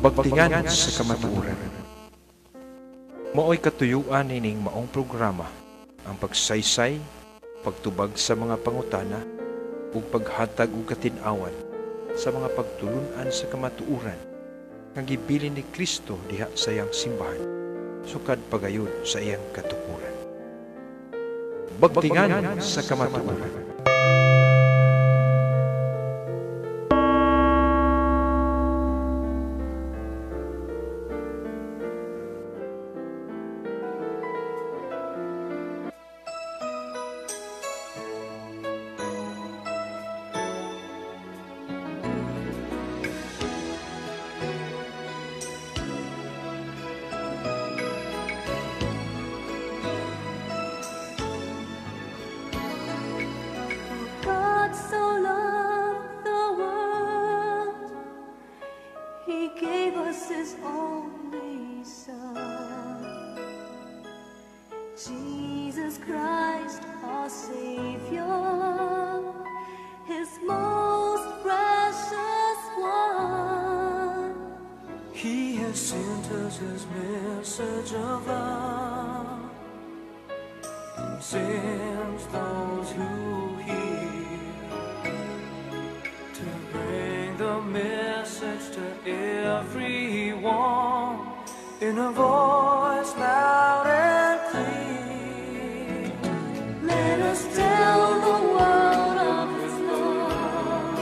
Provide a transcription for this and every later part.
Pagtingan sa kamatuoran. Mao'y katuyuan nining maong programa ang pagsaysay, pagtubag sa mga pangutana ug paghatag og katin-awan sa mga pagtulunan sa kamatuoran nga gibilin ni Kristo diha sa iyang simbahan sukad pagayod sa iyang katukuran. Pagtingan sa kamatuoran. His only Son, Jesus Christ, our Savior, His most precious one. He has sent us His message of love, and sends those who hear to bring the message to everyone in a voice loud and clear. Let us tell the world of His love,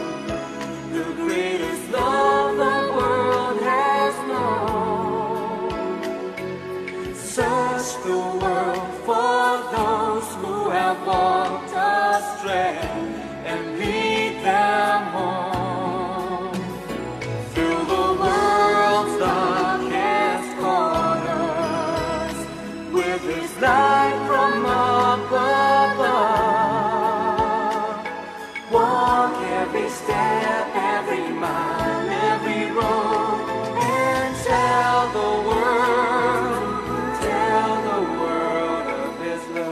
The greatest love the world has known. Search the world for those who have walked astray and lead them home. Light from up above. Walk every step, every mile, every road, and tell the world of His love.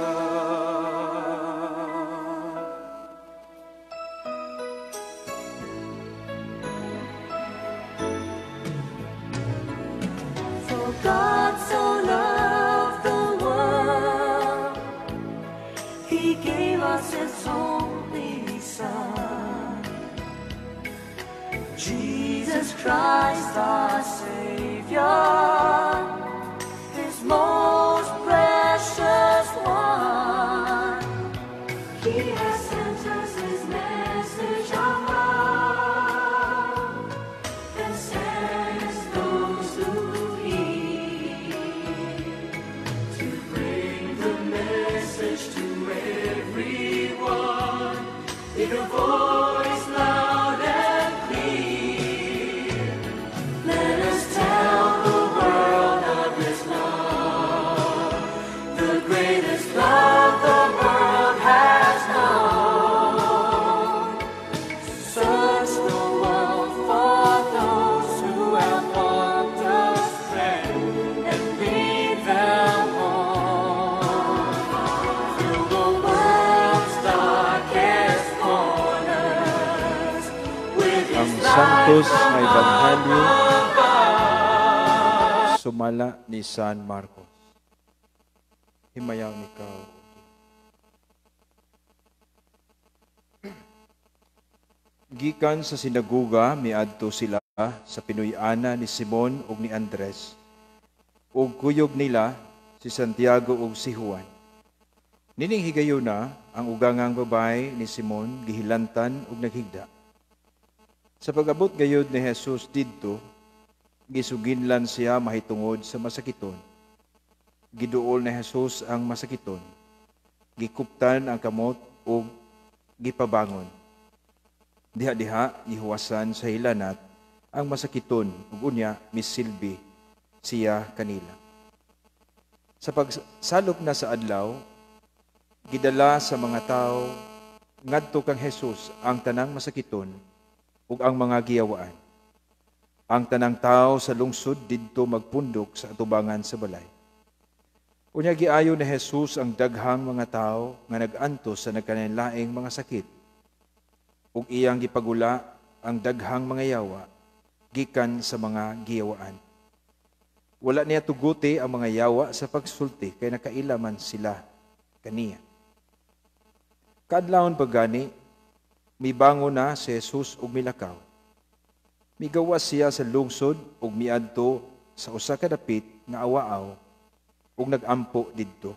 for God so loved the world, He gave us His only Son, Jesus Christ our Savior, His most precious one. He has sent us His message of love, and sends those who hear to bring the message to everyone in a voice loud and clear. Let us tell the world of His love, the greatest love the world has known. Search the world for those who have walked astray and lead them home. Through the world's darkest corners, with Ang His Santos light na from Ebanghelyo above. sumala ni San Marcos. Himayaw ikaw. Gikan sa sinaguga miadto sila sa pinuy-ana ni Simon ug ni Andres ug kuyog nila si Santiago ug si Juan. Nining higayuna ang ugangang babae ni Simon gihilantan ug naghigda. Sa pag-abot gayud ni Jesus didto, gisuginlan siya mahitungod sa masakiton. Giduol ni Jesus ang masakiton. Gikuptan ang kamot ug gipabangon. Diha-diha gihuwasan sa hilanat ang masakiton ug unya misilbi siya kanila. Sa pagsalop na sa adlaw, gidala sa mga tao ngadto kang Jesus ang tanang masakiton ug ang mga giyawaan. Ang tanang tao sa lungsod didto magpundok sa atubangan sa balay. Unya giayo ni Jesus ang daghang mga tao nga nag-antos sa nagkanilaing mga sakit ug iyang gipagula ang daghang mga yawa gikan sa mga giyawaan. Wala niya tuguti ang mga yawa sa pagsulti kay nakailaman sila kaniya. Kadlawon pagani, mibango na si Jesus og milakaw. Migawas siya sa lungsod ug miadto sa usa ka dapit nga awaaw ug nagampo didto.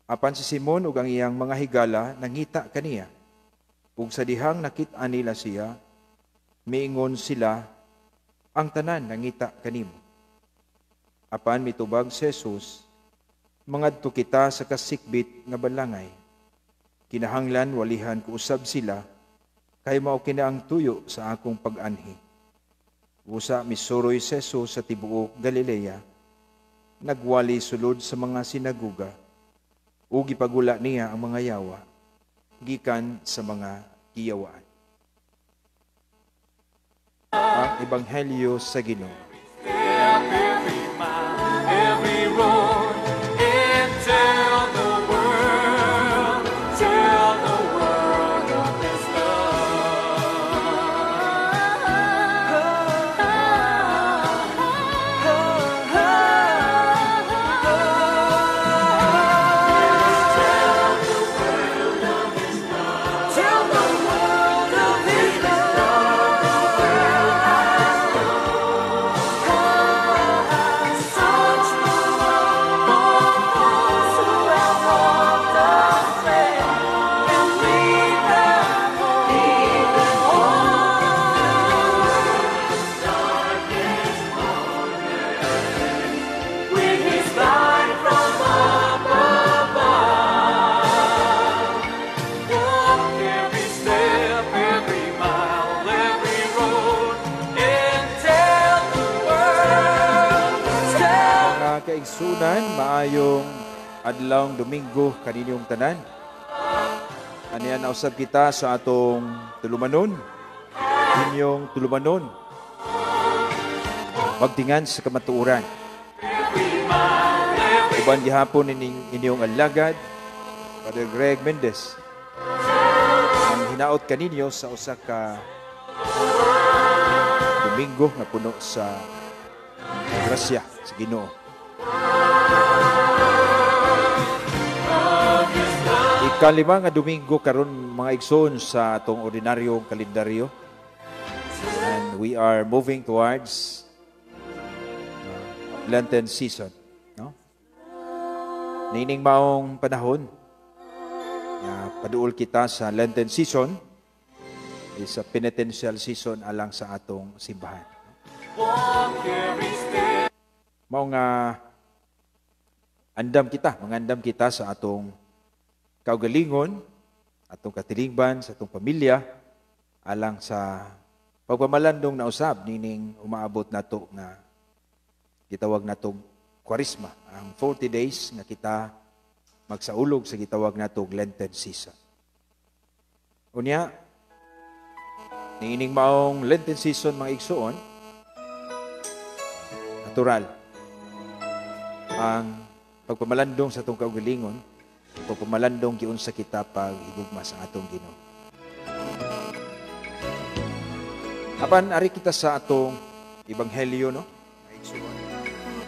Apan si Simon ug ang iyang mga higala nangita kaniya. Ug sa dihang nakit-an nila siya, miingon sila, ang tanan nangita kanimo. Apan mitubag si Jesus, mangadto kita sa kasikbit nga balangay. Kinahanglan walihan ko usab sila, kay mao kina ang tuyo sa akong pag-anhi. Usa misuroy si Jesus sa tibuok Galilea, nagwali sulod sa mga sinaguga, ug gipagula niya ang mga yawa, gikan sa mga giyawaan. Ang Ebanghelyo sa Ginoo. Every mile, every road, and tell the world of His with His light from up above. Walk every step, every mile, every road, and tell the world. Mga kaigsunan, maayong adlawng Domingo kaninyong tanan. Aniya na usab kita sa atong tulumanon, inyong tulumanon. Magtingan sa kamatuoran. Uban gihapon inyong alagad, Father Greg Mendez. Ang hinaot kaninyo sa usa ka Domingo nga puno sa grasya sa Ginoo. Ikalima nga Domingo karon mga igsoon sa atong ordinaryong kalendaryo. And we are moving towards Lenten season, no? Nining maong panahon paduol kita sa Lenten season, is a penitential season alang sa atong simbahan. Mao nga mangandam kita sa atong kaugalingon, atong katilingban, sa atong pamilya, alang sa pagpamalandong na usab nining umaabot nato nga gitawag natong Kwaresma, ang 40 days nga kita magsaulog sa gitawag natong Lenten season. Unya, niining maong Lenten season mga igsoon, natural ang pagpamalandong sa atong kaugalingon, pagpamalandong giunsa kita pag igugma sa atong Ginoo. Apan ari kita sa atong ebanghelyo, no? Mga igsoon.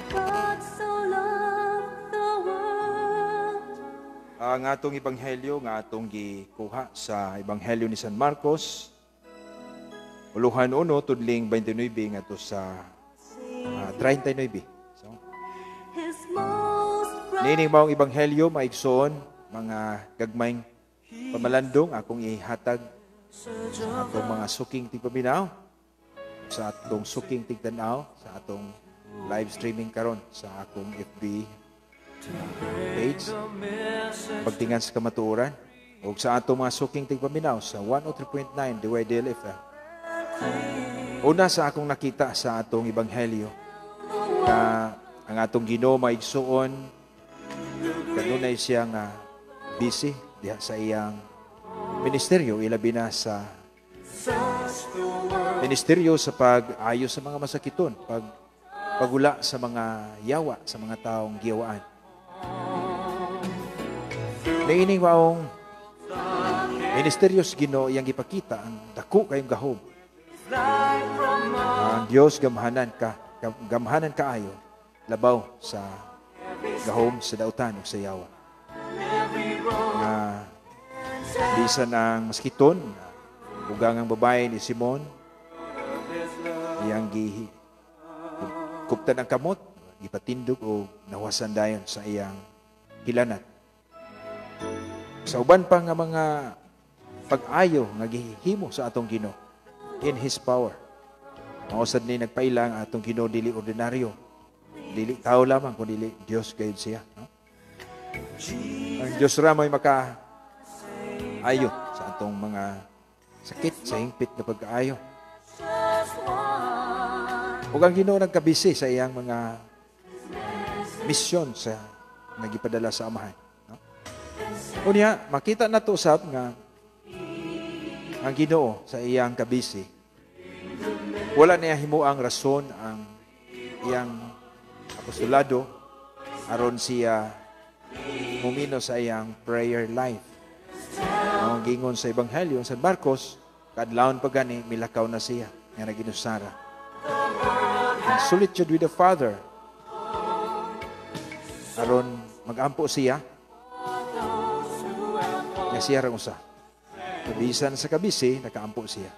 God so loved the world. Ang atong ebanghelyo nga atong gikuha sa ebanghelyo ni San Marcos, uluhan 1 tudling 29 ngadto sa 39. So, His most nining maong ebanghelyo maigsoon, mga gagmayng pamalandong akong ihatag sa atong mga suking tigpaminaw, sa atong suking tigtanaw, sa atong live streaming karon sa akong FB page, pagtingan sa kamatuoran, o sa atong mga suking tigpaminaw sa 103.9 DYDL FM. Una sa akong nakita sa atong ebanghelyo, na ang atong Ginoo maigsuon, kanunay siya nga busy diha sa iyang ministeryo, ilabi na sa ministeryo sa pag-ayo sa mga masakiton, pagula sa mga yawa, sa mga taong giyawaan. Naining maong ministeryo sa Ginoo iyang ipakita ang dako kayong gahom light from Ang Dios gamhanan kaayo labaw sa gahom sa dautan ug sa yawa. Nga bisan ang maskiton ugang ang babae ni Simon iyang kuptan ang kamot, gipatindog o nawasan dayon sa iyang hilanat. Sa uban pa nga mga pag-ayo nga gihimo sa atong Ginoo in His power. Mausad ni nagpailang atong Ginoo dili ordinaryo, dili tao lamang kundi dili Dios gayud siya. No? Ang Dios ra may maka-ayo sa atong mga sakit, sa hingpit na pag-aayo. Ug ang Ginoo nagkabisi sa iyang mga misyon sa nagipadala sa amahan. No? Unya, makita na to usab nga ang Ginoo sa iyang kabisi, wala niya himuang rason ang iyang apostolado aron siya mumino sa iyang prayer life. Ang gingon sa Ebanghelyo sa Marcos, kadlawon pa gani milakaw na siya nga naginusara. In solitude with the Father, aron magampo siya, nga siya rang usa. Bisan sa kabisi, nakaampo siya.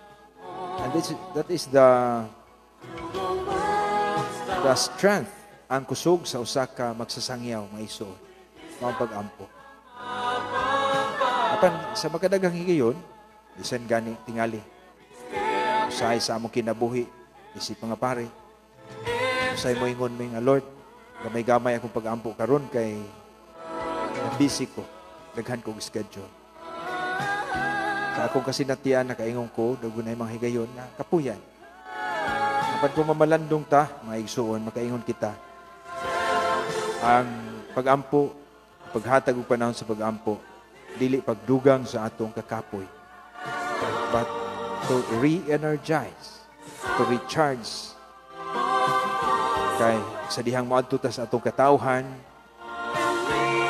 And that is the strength, ang kusog sa usa ka magsasangyaw, maisuon, mga pag-ampo. Apan sa makadagang higayon, bisan gani tingali, usay sa among kinabuhi, isip mga pare, usay mo ingon mo nga, Lord, gamay-gamay akong pag-ampo karon kay busy ko, daghan kong schedule. Sa akong kasinatian, nakaingon ko, dagunay mga higayon na kapuyan. Kapag kung mamalandong ta, mga igsuon, makaingon kita. Ang pag-ampo, paghatag og panahon sa pag-ampo, dili pagdugang sa atong kakapoy. But to re-energize, to recharge. Kay sa dihang moadto ta sa atong katawhan,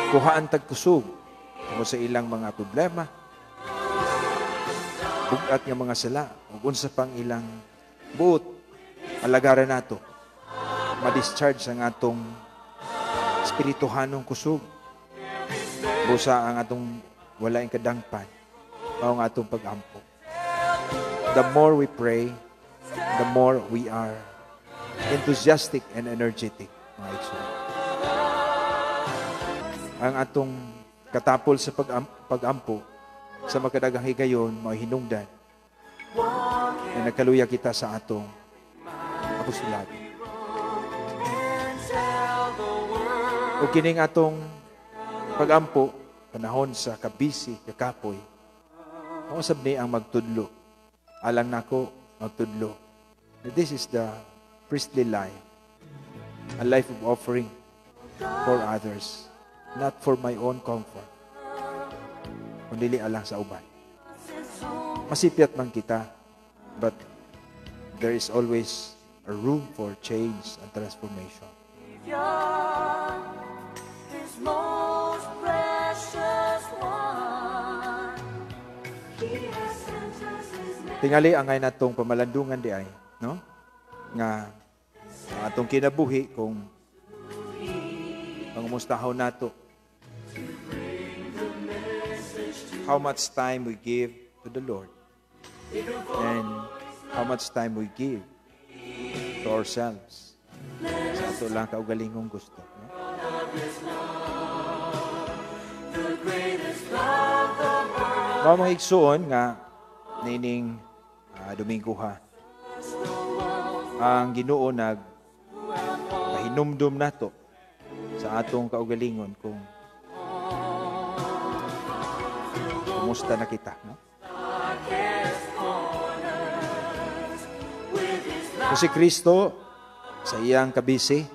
kuhaan tag kusog tungod sa ilang mga problema, bugat nga mga sala, ug unsa pang ilang buot, alagaran nato, ma-discharge ang atong espirituhanong kusog. Busa ang atong walaing kadangpan, mao nga atong pag-ampo. The more we pray, the more we are enthusiastic and energetic, mga igsoon. Ang atong katapol sa pag-ampo, sa makadagang higayon, mga hinungdan na nagkaluya kita sa atong apostolado. O kining atong pag-ampo, panahon sa kabisi, kakapoy, mausab ni ang magtudlo. Alang nako, magtudlo. This is the priestly life, a life of offering for others, not for my own comfort, kundi alang sa uban. Masipyat man kita, but there is always a room for change and transformation. His most precious one. He has sent us his name. Tingali ang ngay natong pamalandungan di ay, no? Nga ang atong kinabuhi kung pangumustahon nato. How much time we give to the Lord and how much time we give to ourselves sa ato lang kaugalingong gusto. No? Mga igsuon nga nining Domingo ha, ang Ginoo pahinumdum nato sa atong kaugalingon kung kumusta na kita, no? Kung si Kristo sa iyang kabisi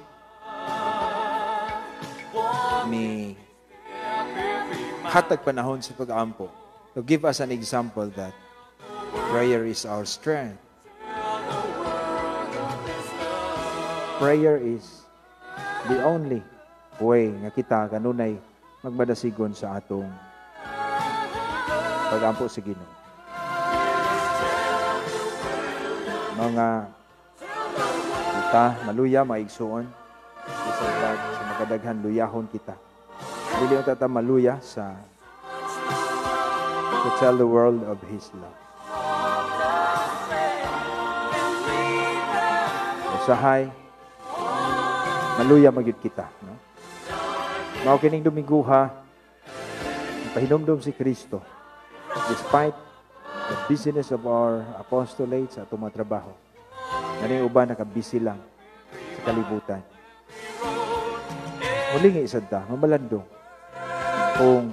ni hatag panahon sa pag-ampo to give us an example that prayer is our strength. Prayer is the only way nga kita kanunay magmadasigon sa atong pag-ampo sa Ginoo. mga kita maluya maigsuon sa makadaghan luyahon kita. Dili ta maluya to tell the world of His love. Usahay maluya magyud kita, no? Mao kining Dominguha pahinomdom si Kristo despite the busyness of our apostolate sa atong mga trabaho. Ngani uban nakabisi lang sa kalibutan. Muli nga isad ta, mamalandong kung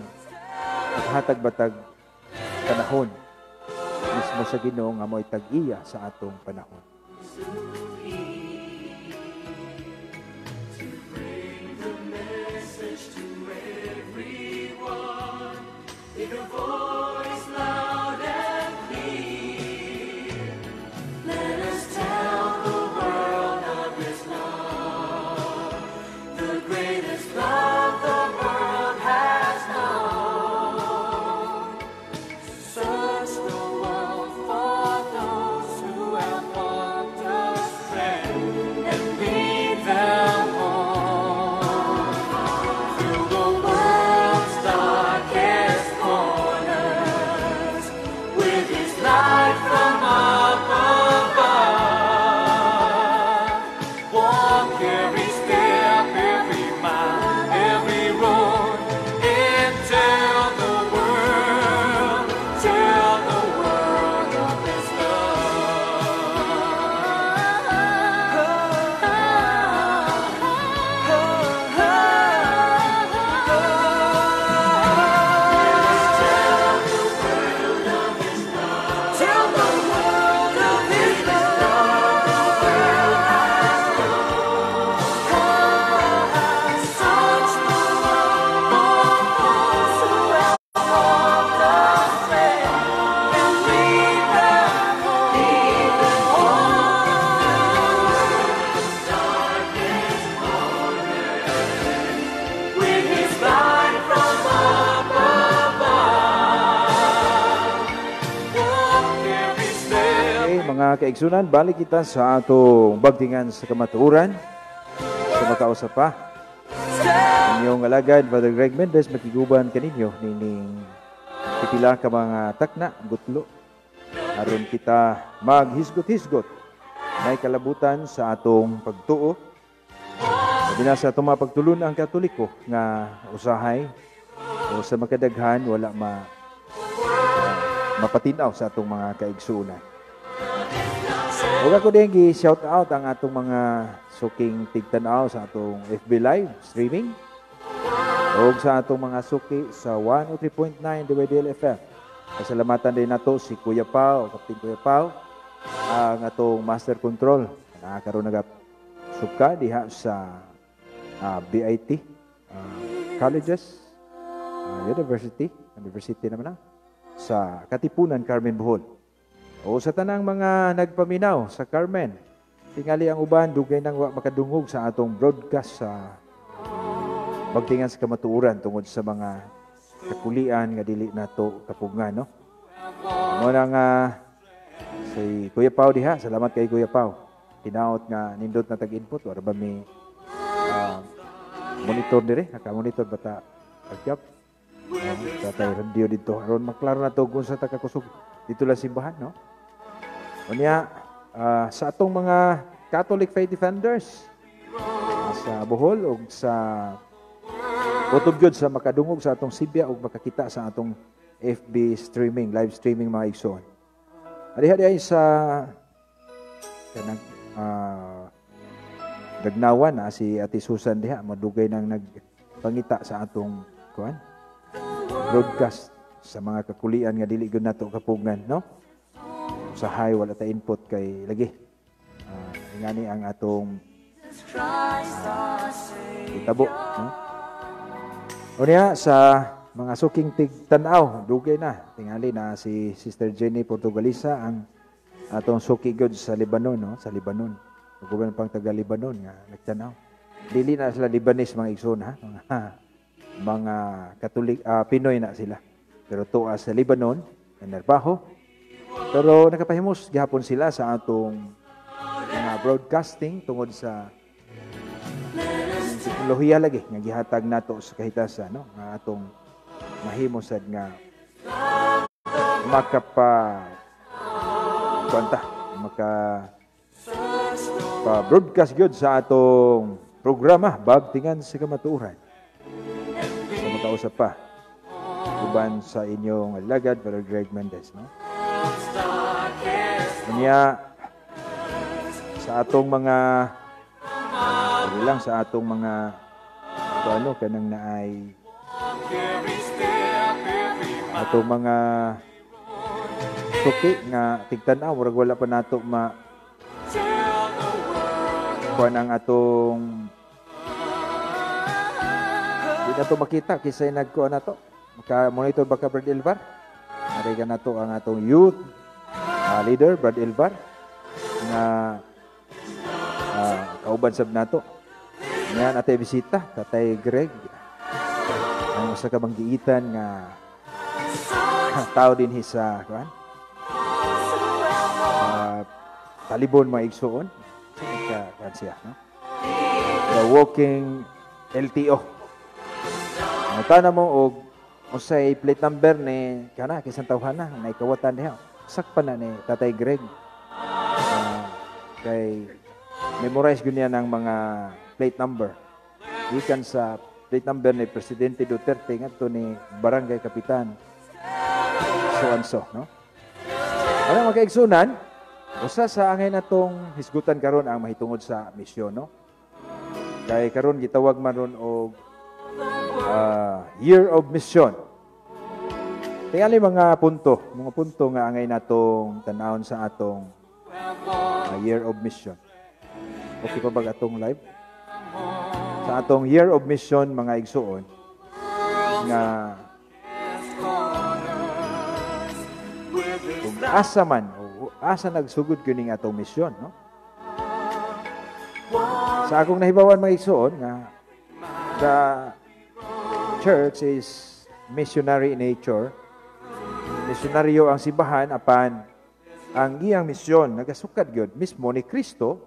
hatag batag panahon mismo sa Ginoo nga mo'y tag-iya sa atong panahon. Mga kaigsunan, balik kita sa atong bagtingan sa kamatuoran sa makausap pa. Inyong alagad, Father Greg Mendez, makiguban kaninyo nining pipila ka mga takna, gutlo. Aron kita maghisgot-hisgot may kalabutan sa atong pagtuo. Sabi na sa atong mga pagtulon ang Katoliko nga usahay o sa makadaghan wala mapatinaw sa atong mga kaigsunan. Huwag ako din gi-shout out ang atong mga suking tigtanaw sa atong FB Live streaming o sa atong mga suki sa 103.9 DWDL FM. Pasalamatan din nato si Kuya Pao, Captain Kuya Pao, ang atong Master Control. Nakakaroon suka diha sa BIT colleges, University naman sa Katipunan, Carmen, Bohol. O sa tanang mga nagpaminaw sa Carmen, tingali ang uban, dugay nang makadungog sa atong broadcast sa pagtingan sa kamatuoran tungod sa mga kakulian nga dili nato kapugngan, no? Muna nga si Kuya Pao diha, salamat kay Kuya Pao. Tinaot nga nindot na tag-input, wala ba may monitor dire, naka-monitor bata agap. Tatay radio dito, aron maklaro na to kung sa takakusog dito lang simbahan, no? Unya, sa atong mga Catholic faith defenders sa Bohol o sa Utob sa makadungog sa atong Sibya o makakita sa atong FB streaming, live streaming mga igsoon. Adi-adi ay sa kanang Dagnawan na si Ate Susan diha, madugay nang nagpangita sa atong broadcast sa mga kakulian nga dili gyud nato kapugngan, no? Usahay wala ta input kay lagi. Ngani ang atong itabo, no? Unya sa mga suking tigtanaw, dugay na. Tingali na si Sister Jenny Portugalisa ang atong suki gyud sa Lebanon, no? Sa Lebanon. Guban pang taga Lebanon nga nagtanaw. Dili na sila Lebanese mga igsoon, ha? Mga Katolik, Pinoy na sila. Pero tuwa sa Lebanon, nanarbaho. Pero nakapahimos gihapon sila sa atong broadcasting tungod sa teknolohiya lagi nga gihatag nato sa kahitasa, no? Nga atong mahimo sad nga broadcast gyud sa atong programa Bagtingan sa Kamatuoran. So makausap pa uban sa inyong alagad Brother Greg Mendez, no? Kanya sa atong mga kanang naay atong mga suki nga tigtan-aw murag wala pa nato kuan ang atong di nato makita kisay nagkuan nato maka-monitor ba ka Brad Elvar? Ari ka nato ang atong youth leader Brad Elvar nga kauban sab nato nga natay bisita Tatay Greg ang usa ka manggiitan nga tao din sa kuan talibon maigsuon kuan siya, no? The walking LTO. Mutana mo og usay plate number ni kana kisang tawhana na ikawatan diha. Sakpan na ni Tatay Greg. Kay memorize gyud niya ng mga plate number. Gikan sa plate number ni Presidente Duterte ngadto ni Barangay Kapitan so no? Ano makaigsunan? Usa sa angay natong hisgutan karon ang mahitungod sa misyon, no? Kay karon gitawag man ron og Year of Mission. Tingali mga punto nga angay natong tan-awon sa atong Year of Mission. Okay pa ba atong live? Sa atong Year of Mission mga igsuon nga kung asa man asa nagsugod kining atong misyon, no? Sa akong nahibawan mga igsuon nga the church is missionary in nature. Misyonaryo ang simbahan apan ang iyang misyon nagasukad gyud mismo ni Kristo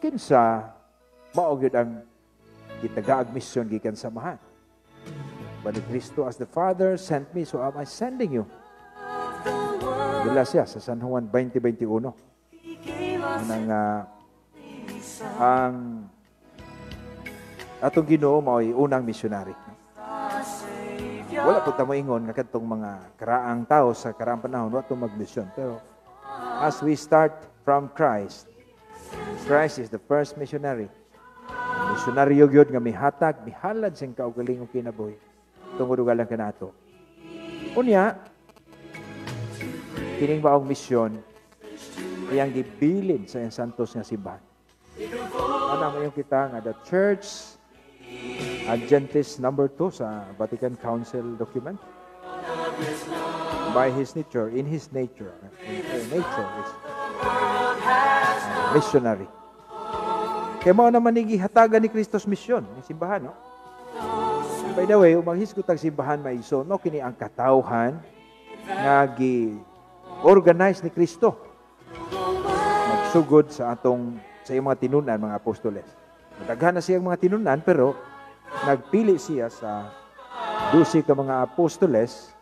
kinsa mao gyud ang gitagaag misyon gikan sa samahan. But Kristo as the Father sent me, so am I sending you. Dila siya sa San Juan 20:21. Ang atong Ginoo mao'y unang missionary. Wala po tamo ingon nga kadtong mga karaang tao sa karaang panahon wa to magmisyon. Pero as we start from Christ is the first missionary. Misyonaryo gyud nga mihatag, mihalad sing kaugaling ug kinabuhi tungod ugalang kanato. Unya kining maong misyon iyang gibilin sa iyang santos nga simbahan. Ano man yung kita nga the Church Adventist number 2 sa Vatican Council document. By his nature, in his nature is missionary. Kaya mao naman hatagan ni Kristo's misyon, ni simbahan, no? By the way, umanghisgot ang simbahan maigsoon, no, kini ang katawhan nga gi-organize ni Kristo magsugod sa iyang mga tinunan, mga apostoles. Daghan na siyang mga tinunan, pero nagpili siya sa 12 ka mga apostoles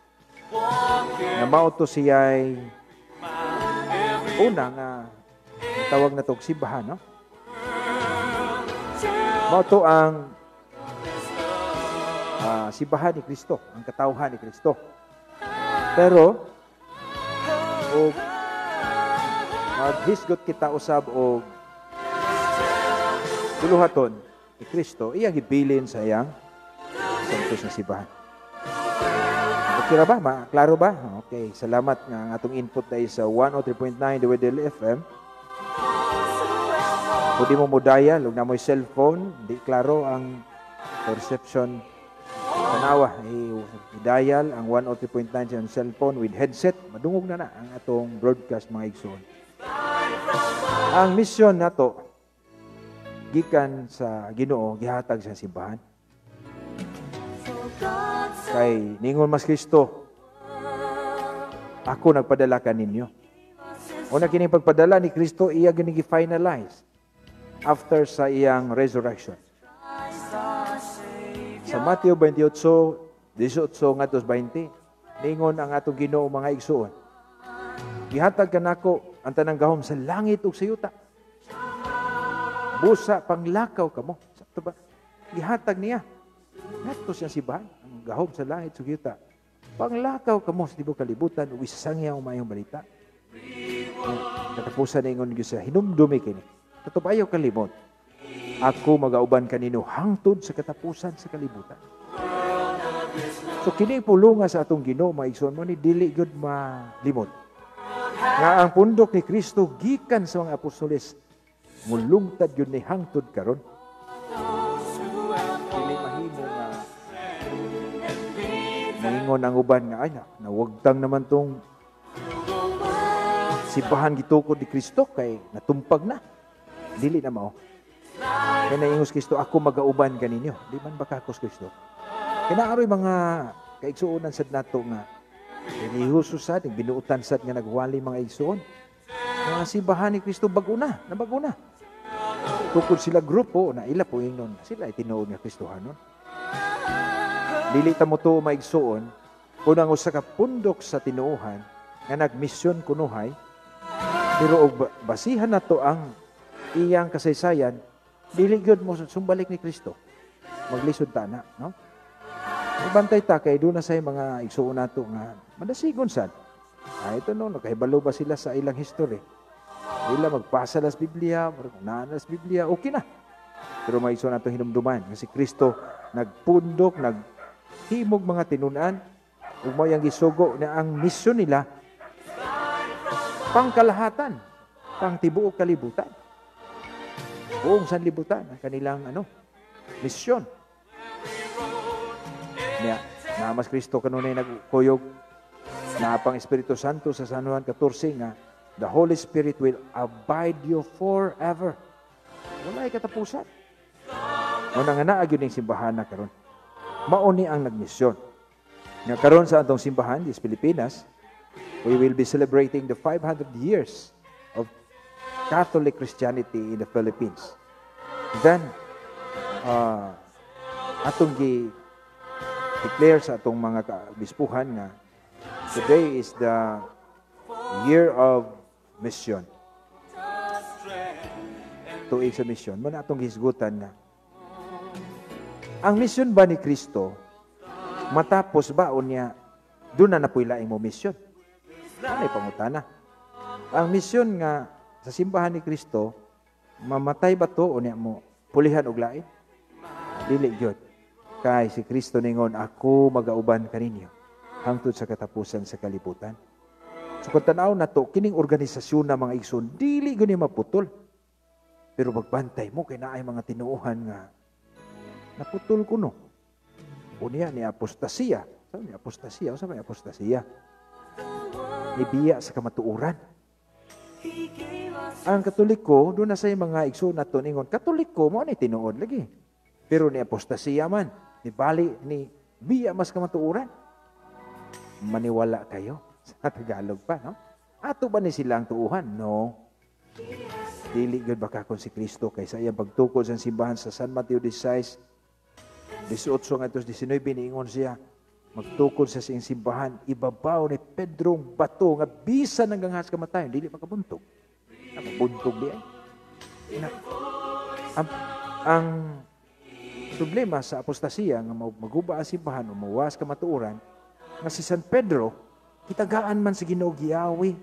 na mauto siya ay una nga tawag na tog simbahan, no? Mauto ang simbahan ni Kristo, ang katawhan ni Kristo. Pero maghisgot kita usab og tuluhaton ni Kristo, iyang gibilin sa iyang santos nga simbahan. Okay ra ba? Klaro ba? Okay, salamat nga ang atong input dahil sa 103.9 DWDL FM. Pwede mo modaya, lug na mo'y cellphone, di klaro ang reception tanawa. I-dial ang 103.9 sa cellphone with headset, madungog na ang atong broadcast mga igsoon. Ang misyon nato gikan sa Ginoo gihatag sa simbahan. Kay ningon mas Kristo, ako nagpadala kaninyo. Una kini pagpadala ni Kristo, iya gini finalize after sa iyang resurrection. Sa Mateo 28, 18 ngadto 20, ningon ang atong Ginoo mga igsuon. Gihatag kanako ang tanang gahom sa langit ug sa yuta. Busa panglakaw kamo. Sakto ba? Gihatag niya. Ngadto siya sibahan ang gahom sa langit ug yuta. Panglakaw kamo sa tibuok kalibutan ug isasangyaw ang mayong balita. Katapusan ningon gyud sa hinumdumi kini. Katub ayaw kalimot. Ako magauban kanino hangtod sa katapusan sa kalibutan. So kini pulunga sa atong Ginoo mga igsoon mo ni dili gyud malimot. Nga ang pundok ni Kristo gikan sa mga apostoles mulungtad yun ni hangtod karon. Dili mahimo nga moingon ang uban nga ay nawagtang naman tong sibahan gitukod ni Kristo kay natumpag na. Dili na mao. Kaya naingos Kristo, ako magauban kaninyo. Di man bakakos Kristo. Kinaaroy mga kaigsuonan sad nato nga relihiyoso sad, binuutan sad nga nagwali mga igsuon. Nga sibahan ni Kristo bago na, nabago na. Tukod sila grupo, na ila po ingnon, sila ay tinuod nga Kristohanon. Dili ta mo to maigsuon, kung ang usa ka pundok sa tinuohan, nga nagmisyon kunuhay, pero og basihan na to ang iyang kasaysayan, dili gyud mo sumbalik ni Kristo. Maglisod ta na, no? Ibantay ta kay doon na sa mga igsuon nato nga madasigon sad. Ito no, nakahibalo ba sila sa ilang history? Ila magpasa las Biblia, naanas Biblia, okay na. Pero may igsuon nato hinumduman nga si Kristo nagpundok, naghimog mga tinunan, ug mao yang gisugo na ang misyon nila pangkalahatan, pang tibuok kalibutan. Buong sanlibutan ang kanilang misyon. Niya, namas Kristo kanunay nagkuyog na pang Espiritu Santo sa San Juan 14 nga the Holy Spirit will abide you forever. Wala ay katapusan. Muna nga naa gyud ning simbahan na karon. Mao ni ang nagmisyon. Nga karon sa atong simbahan sa Pilipinas, we will be celebrating the 500 years of Catholic Christianity in the Philippines. Then atong declare sa atong mga bispuhan nga today is the year of mission. Tuig sa mission. Muna atong hisgutan nga ang mission ba ni Kristo matapos ba o niya doon na napoy laing mo mission? Ano ay pangutana? Ang mission nga sa simbahan ni Kristo mamatay ba to o niya mo pulihan og lain? Dili gyud. Kay si Kristo ningon, ako magauban kaninyo hangtod sa katapusan sa kalibutan. So kung tanaw na to, kining organisasyon na mga igsoon, dili gani maputol. Pero magbantay mo, kay naay mga tinuuhan nga, naputol ko no. Unya ni apostasiya. Sabi ni apostasiya, o sabi ni apostasiya? Nibiya sa kamatuuran. Ang Katoliko, doon na sa mga igsoon na to, ningon, Katoliko, mo ni tinuod lagi. Pero ni apostasiya man, ni bali, ni biya mas kamatuuran. Maniwala kayo sa Tagalog pa, no? Ato ba ni silang tuuhan? No. Dili gyud baka kon si Kristo kaysa iyang pagtukod sa simbahan sa San Mateo 16, 18 ngadto 19 niingon siya, magtukod sa siyang simbahan, ibabaw ni Pedrong bato nga bisan hanggang has kamatayon, dili makabuntog. Nakabuntog di ay. Ang problema sa apostasiya nga maguba ang simbahan o mawas kamatuoran nga si San Pedro kitagaan man sa Ginoo giawi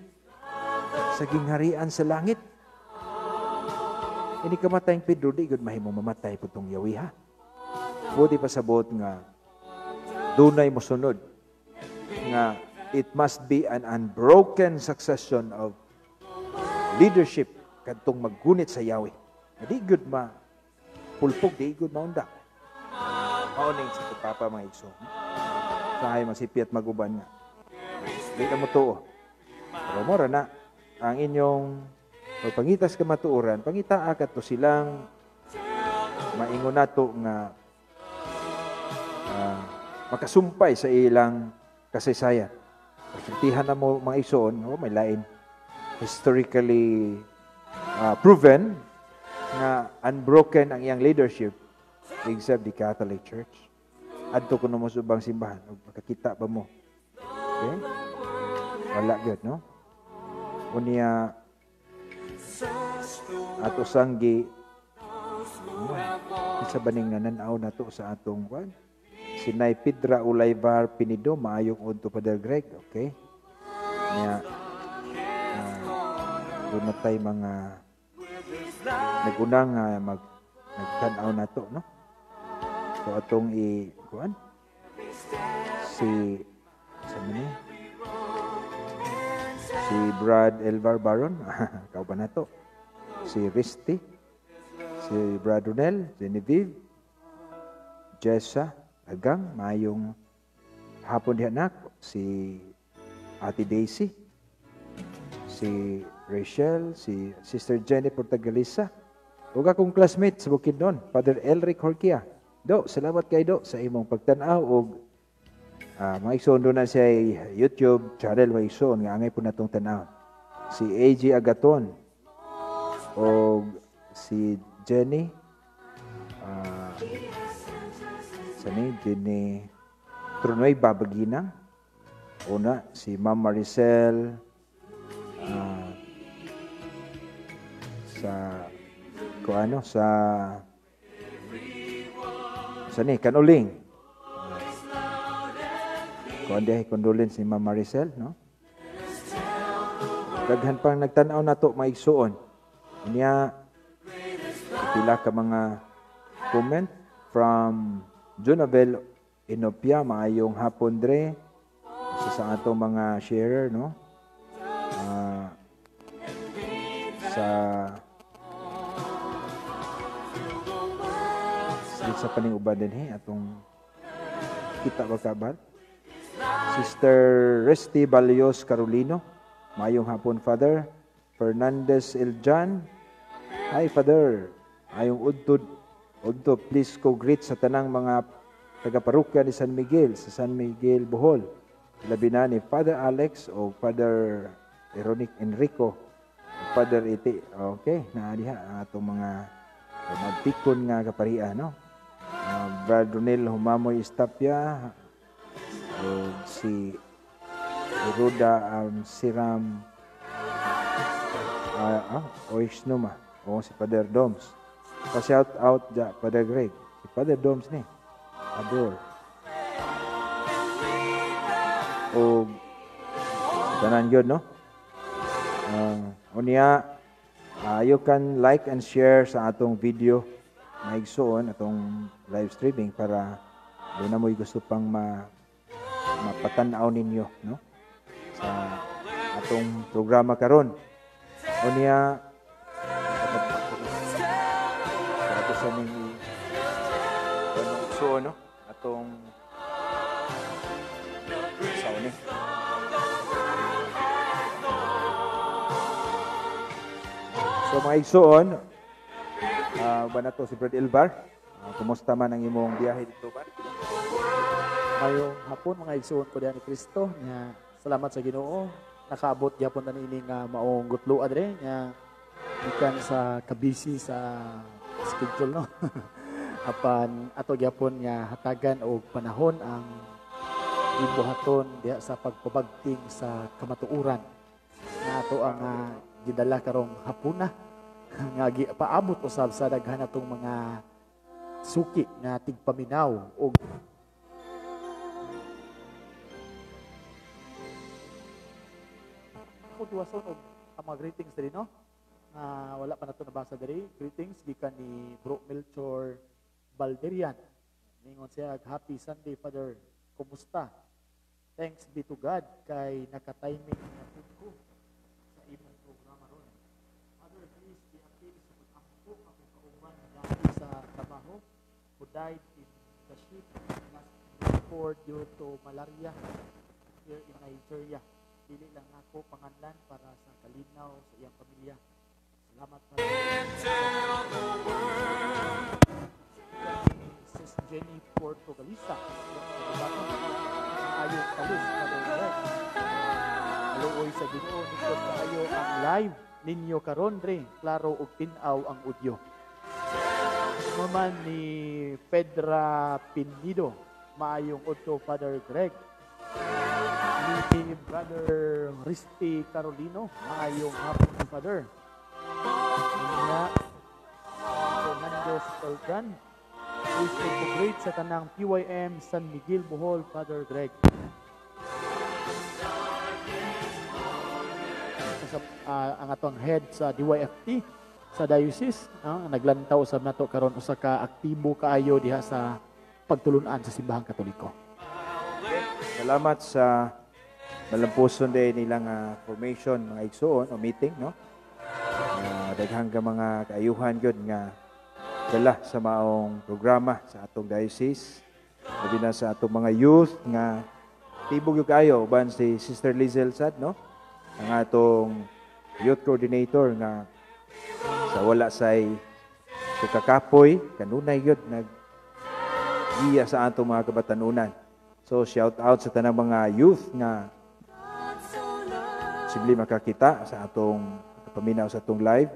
sa gingharian sa langit. Ini kamatayang Pedro di gud mahimong mamatay putong yawiha. Buti pa sabot nga dunay mosunod nga it must be an unbroken succession of leadership kadtong maggunit sa yawi. Di gud ma pulpog, di gud maunda. Mauning sa papa mga igsoon. Sahay masipi at maguban nga. Di na mo to. Pero mora na ang inyong pagpangitas kamatuoran, pangita akat to silang maingon nato nga makasumpay sa ilang kasaysayan. Pasultihan na mo mga igsoon, may lain. historically proven nga unbroken ang iyang leadership except the Catholic Church. Adto kuno mo sa ubang simbahan, ug makakita ba mo? Okay? Wala gyud, no? Unya ato sanggi isa baning nananaw nato sa atong kwan? Sinay Pedra Ulayvar Pinido, maayong udto Father Greg, okay? Nya doon na tayo mga nagunang nagtanaw na to, no? So, atong kuan si Brad Elvar Baron, ikaw ba na to? Si Risty, si Brad Ronel, Genevieve, Jessa, Agang, mayong hapon diha nak, si Ate Daisy, si Rachel, si Sister Jenny Portagalisa, ug akong classmate sa Bukidnon, Father Elric Horquia. Do, salamat kay Do sa imong pagtan-aw ug maigsoon na siya YouTube channel maigsoon nga angay po natong tan-aw. Si AG Agaton ug si Jenny Jenny Trunoy Babaginang. Una si Ma'am Maricel sa Kanuling. Condolence ni Ma'am Maricel, no? Daghan pang nagtanaw nato maigsuon. Unya pila ka mga comment from Jonabel Inopia, maayong hapon dre sa atong mga sharer, no? Sa paning uban din atong kita ba kabal. Sister Resty Balios Carolino, mayong hapon Father. Fernandez Eljan, hi Father, ayong udto please ko greet sa tanang mga taga-parokya ni San Miguel sa San Miguel Bohol, labi na ni Father Alex o Father Enrico, Father Iti. Okay, naadiha atong mga magtikon nga kaparian, no? Brad Ronel Humamoy Estapia, si Roda Siram Oisnuma, si Father Doms. Pa-shout out ja Father Greg, si Father Doms ni adore. O tanan yun, no? Unya you can like and share sa atong video maigsoon atong live streaming para doon na mo'y gusto pang mapatanaw ninyo, no? Sa atong programa karon. Unya ato sa ning so, no? Atong sauni. So mga igsoon, ba na to si Brad Elvar? Kumusta man ang imong biyahe dito ba? Mayong hapon mga igsoon ko diyan ni Kristo nya salamat sa Ginoo nakaabot gyapon na ini nga maong gutlo adre nya ikan sa kabisi sa schedule, no. Apan ato gyapon nga hatagan og panahon ang ibuhaton diha sa pagpabagting sa kamatuoran nga ato ang gidala karong hapuna nga paabot usab sa daghan atong mga suki nga tigpaminaw og duwason og ang mga greetings diri, no? Wala pa nato nabasa diri. Greetings gikan ni Bro Melchor Balderian. Ningon siya, happy Sunday, Father. Kumusta? Thanks be to God kay naka-timing na ko sa imong programa ron. Father, please i-appeal sa pag-ampo ako kauban dati sa trabaho who died in the ship last report due to malaria here in Nigeria. Dili lang ako panganlan para sa kalinaw sa iyang pamilya. Salamat pa. Sis Jenny Portogalisa. Ayong kalis. Haluoy sa sa Ginoo nindot kaayo ang live ninyo karon dre, klaro ug tin-aw ang audio. Maman ni Pedra Pinido, maayong udto Father Greg. Ni Brother Risty Carolino, maayong hapon Father. Nga Fernandez Elgan, wish to great sa tanang PYM San Miguel Bohol, Father Greg. Ang atong head sa DYFT sa diocese, naglantaw sa nato karon usa ka aktibo kaayo diha sa pagtulunan sa simbahang Katoliko. Salamat sa malampuson din nilang formation mga igsoon o meeting, no? Daghang ka mga kaayuhan gyud nga dala sa maong programa sa atong diocese. Labi na sa atong mga youth nga tibog yung kayo uban si Sister Lizel Sad, no? Ang atong youth coordinator nga sa wala say kakapoy kanunay gyud nag-iya sa atong mga kabatanunan. So shout out sa tanang mga youth nga sibli makakita sa atong paminaw sa atong live.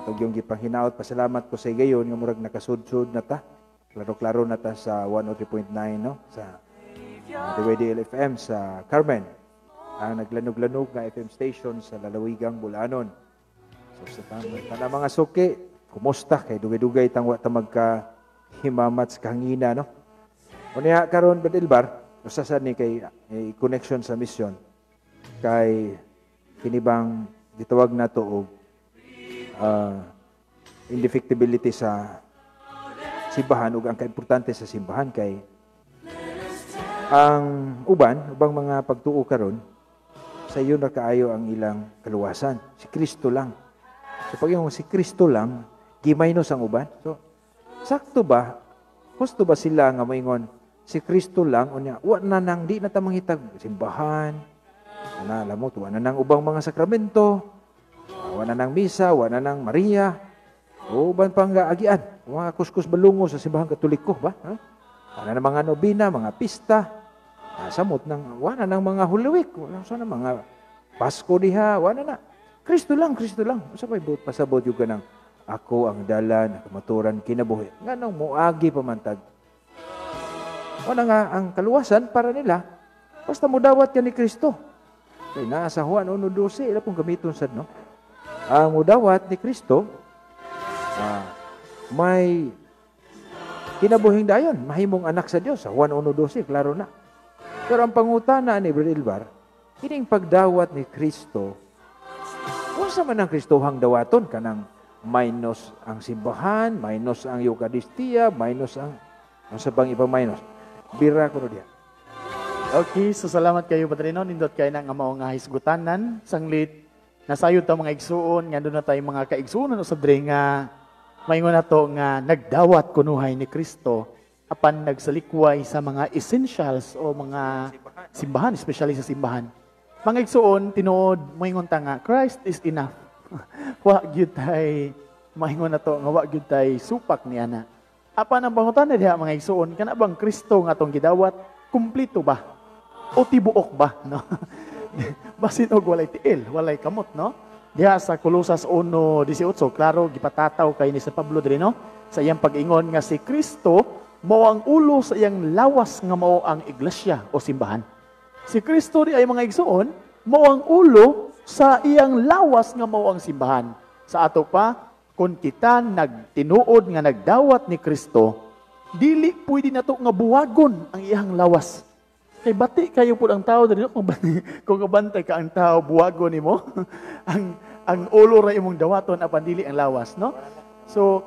Ug yung gipanginaot, pasalamat ko sa gayon nga murag nakasudsud na ta. Klaro-klaro na ta sa 103.9, no? Sa DWDL FM sa Carmen. Ang naglanog-lanog na FM station sa Lalawigang, Bulanon. So sa tanang mga suki, kumusta kay dugay-dugay tang wa ta magka himamat sa kahangina, no? Unya karon Badilbar, usa sad ni kay connection sa mission kay kinibang gitawag nato og indefectibility sa simbahan ug ang kaimportante sa simbahan kay ang ubang mga pagtuo karon sa iyo na kaayo ang ilang kaluwasan. Si Kristo lang. So pag yung si Kristo lang, gimaynos ang uban. So sakto ba? Gusto ba sila nga moingon si Kristo lang unya wa na nang di na ta manghitag simbahan. Ana alam mo wa na nang ubang mga sakramento. Wa na nang misa, wa na nang Maria. O uban pang agian, mga kuskus balungo sa simbahan Katoliko ba? Ha? Wa na mga nobina, mga pista. Samot nang wa na nang mga Holy Week, wala sa mga Pasko diha, wa na na. Kristo lang, Kristo lang. Sa may buot pasabot yung ganang ako ang dalan, kamaturan, kinabuhi. Nganong muagi pamantag. Wala nga ang kaluwasan para nila, basta mo dawat yan ni Kristo. Kaya nasa Juan 1:12, ila pong gamiton sad, no? Ang mudawat ni Kristo, may kinabuhing dayon, mahimong anak sa Dios. Sa Juan 1:12, klaro na. Pero ang pangutana ni Brother Ilbar, kining pagdawat ni Kristo, unsa man ang Kristohang dawaton, kanang minus ang simbahan, minus ang Eucharistia, minus ang sa bang ibang minus. Bira ko diya. Okay, so salamat kayo Padrino, nindot kayo ng mao nga hisgutanan, sanglit nasayod ta mga igsuon, nga doon na tayo mga kaigsuonan o sabre nga maingon na to nga nagdawat kunuhay ni Kristo apan nagsalikway sa mga essentials o mga simbahan, especially sa simbahan. Mga igsuon, tinuod, maingon ta nga, Christ is enough. Wa gyud tay maingon na to nga wa gyud tay supak ni ana. Apan ang pangutan na diha mga igsuon, kana bang Kristo nga atong gidawat, kumplito ba? O tibuok ba? No? Basin og walay tiil, walay kamot, no? Diha sa Colosas 1:18, klaro gipatataw kay ni San Pablo diri, no? Sa iyang pag-ingon nga si Kristo mao ang ulo sa iyang lawas nga mao ang iglesia o simbahan. Si Kristo di ay mga igsuon, mao ang ulo sa iyang lawas nga mao ang simbahan. Sa ato pa, kung kita nagtinuod nga nagdawat ni Kristo, dili pwede nato nga buwagon ang iyang lawas. Kay bati kayo po ang tao dali kung kabantay ka ang tao buwagon nimo ang ulo ra imong dawaton apan dili ang lawas, no? So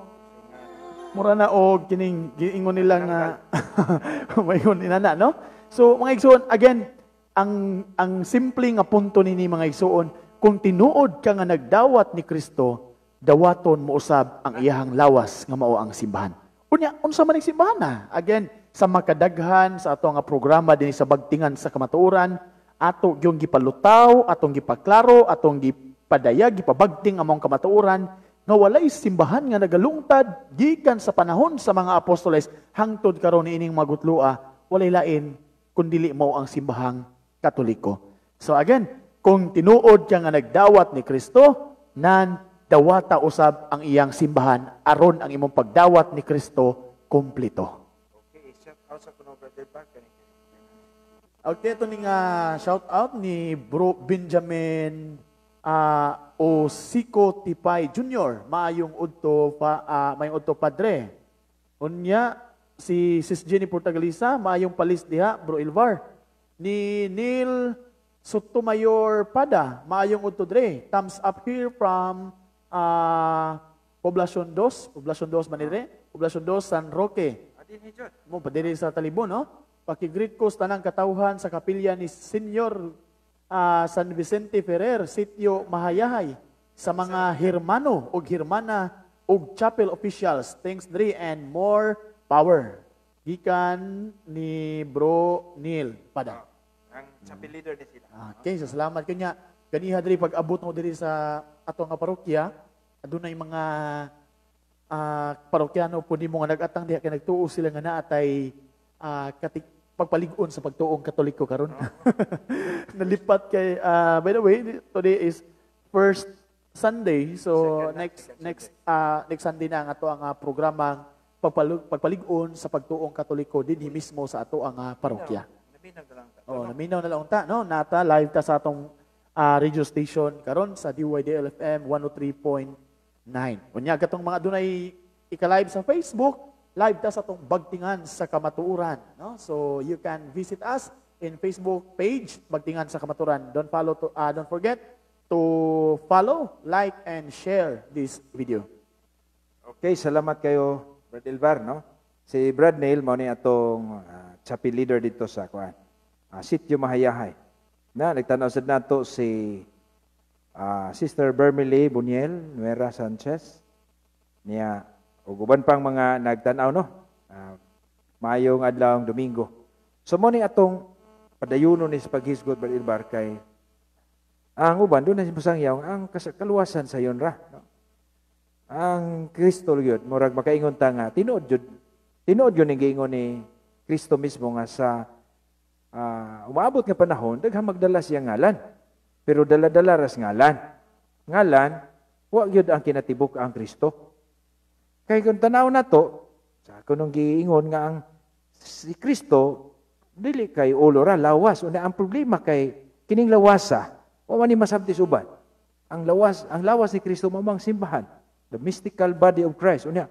mura na og kining giingon nila nga mayon inana, no? So mga igsoon, again, ang simple nga punto nini mga igsoon, kung tinuod ka nga nagdawat ni Kristo, dawaton mo usab ang iyahang lawas nga mao ang simbahan. Unya, unsa man ang simbahan na? Again, sa makadaghan sa ato nga programa dinhi sa Bagtingan sa Kamatuoran, ato gyung gipalutaw, atong gipaklaro, atong gipadayag, gipabagting among kamatuoran nga walay simbahan nga nagalungtad gikan sa panahon sa mga apostoles hangtod karon ining magutlua, walay lain kun dili mao ang simbahang Katoliko. So again, kung tinuod ka nga nagdawat ni Kristo, nan dawata usab ang iyang simbahan aron ang imong pagdawat ni Kristo kumpleto. Okay, shout out sa kuno Brother Park. Okay, ito ning shout out ni Bro Benjamin Osico Tipay Jr. Maayong udto mayong udto padre. Unya si Sis Jenny Portagalisa, maayong palis diha, Bro Ilvar. Ni Neil Sotomayor Pada, maayong udto dre. Thumbs up here from Poblacion 2 Manire, Poblacion 2 San Roque. Adin hijot. Mo padiri sa Talibon, no? Pakigreet ko sa tanang katawhan sa kapilya ni Senyor San Vicente Ferrer, Sitio Mahayahay, sa mga Hermano o Hermana o chapel officials. Thanks dre and more power. Gikan ni Bro Neil Pada. Ang chapel leader ni sila. Okay, so salamat kanya. Kaniha diri pag-abot mo diri sa ato nga parokya, adunay mga parokyano po nimo nga nag-atang diha kay nagtuo sila nga naatay pagpalig-on sa pagtuong Katoliko karon. Nalipat kay by the way, today is first Sunday, so next Sunday na ang ato ang programang pagpalig-on sa pagtuong Katoliko dinhi mismo sa ato ang parokya. Naminaw na lang ta. Oh, naminaw na lang ta, no? Nata live ta sa atong radio station karon sa DYDL FM 103.9. Unya katong mga dunay ika-live sa Facebook, live ta sa atong Bagtingan sa Kamatuoran, no? So you can visit us in Facebook page Bagtingan sa Kamatuoran. Don't forget to follow, like and share this video. Okay, salamat kayo Brad Elvar, no? Si Brad Neil mao ni atong chapel leader dito sa kuan. Sitio Mahayahay. Na nagtanaw sad nato si Sister Bermely Buniel Nuera Sanchez niya ug uban pang mga nagtanaw, no? Maayong adlawng Domingo. So mo ni atong padayuno ni sa paghisgot Brad Elvar kay ang uban doon na sangyaw ang kaluwasan sa yon ra, no? Ang Kristo gyud murag makaingon ta nga tinuod gyud ning giingon ni Kristo mismo nga sa umaabot nga panahon daghang magdala siya ngalan, pero dala-dala ras ngalan wa gyud ang kinatibuk ang Kristo. Kay kung tanaw nato sa kunong giingon nga ang si Kristo dili kay ulo ra lawas, una ang problema kay kining lawasa wa man ni masabti suban. Ang lawas ni Kristo mamang simbahan, the mystical body of Christ. Unya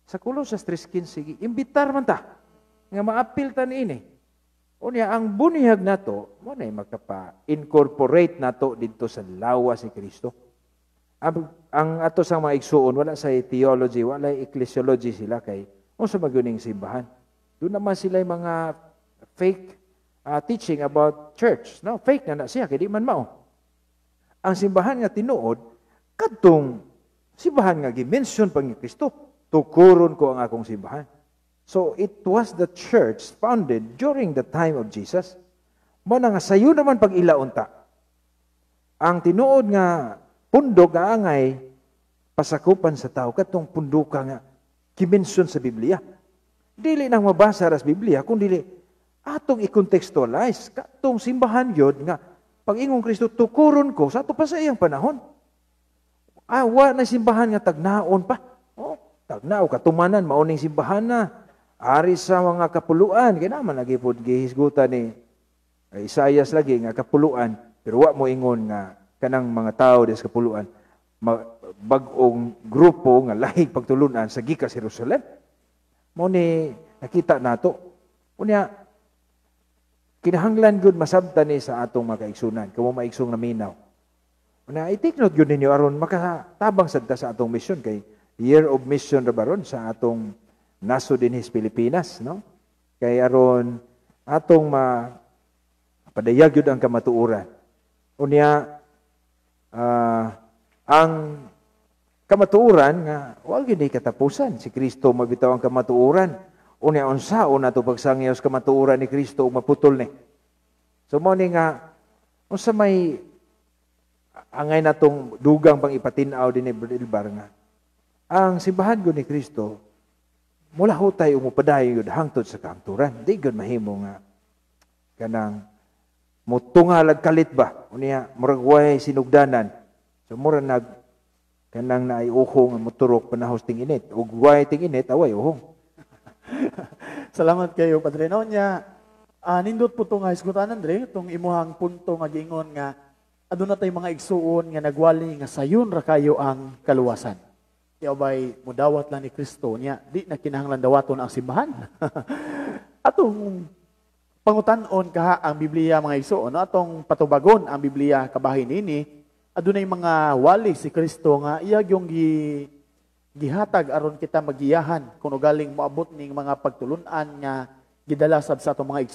sa Colossus 3:15 imbitar man ta nga maapil ta niini. Unya ang bunihag nato mo na magkapa-incorporate nato dito sa lawas ni Kristo. Ang ato sang mga igsuon wala sa theology, wala ecclesiology sila kay unsa magyuning simbahan. Doon naman sila mga fake teaching about church, no? Fake na siya kay di man mao. Ang simbahan nga tinuod kadtong simbahan nga gi-mention pa ni Kristo, tukuron ko ang akong simbahan. So it was the church founded during the time of Jesus. Mo na nga sayo naman pag ilaunta. Ang tinuod nga pundok nga angay pasakupan sa tao katong punduka nga gi-mention sa Biblia. Dili nang mabasa ra sa Biblia kundi atong i-contextualize katong simbahan yod nga pag ingong Kristo tukuron ko sa ato pa sa iyang panahon. Wa na simbahan nga tagnaon pa. Oh, tagnao katumanan mauning simbahan na ari sa mga kapuluan kay naman lagi pod gihisgutan ni Isaias lagi nga kapuluan, pero wa mo ingon nga kanang mga tao des kapuluan bag-ong grupo nga lahig pagtulunan sa gikas Jerusalem. Mo ni nakita nato. Unya kinahanglan gud masabtan ni sa atong mga kaigsunan kamo maigsong naminaw. Unya i-take note gyud ninyo aron makatabang sad ta sa atong mission kay year of mission ra baron sa atong naso dinhi sa Pilipinas, no? Kay aron atong padayag yun ang kamatuoran. Unya, ang kamatuoran nga, wag yun katapusan. Si Kristo mabitaw ang kamatuoran. Unya, unsaon nato pagsangyaw sa kamatuoran ni Kristo maputol ni. So, mo ni nga, unsa may angay natong dugang pang ipatinaw din ni Brother Elvar nga, ang simbahan ko ni Kristo, mula ho tayo umupadayo yun hangtod sa kamturan. Di yun mahimo nga kanang mutungal ag kalit ba unya murag way sinugdanan. So mura nag kanang naay uhong ang moturok panahos ting init ug way ting init away uhong. Salamat kayo, Padre. No, nya, nindot po ito nga isgutan, Andre, itong imuhang punto nga giingon nga, aduna tay mga igsuon nga nagwali nga sayon ra kayo ang kaluwasan. Kaya ba'y mudawat lang ni Kristo niya, di na kinahanglan dawaton ang simbahan. Atong pangutanon kaha ang Biblia mga igsuon, no? Atong patubagon ang Biblia kabahin ini, adunay mga wali si Kristo nga iyag yung gihatag aron kita magiyahan kung galing moabot ning mga pagtulunan nga gidala sab sa atong mga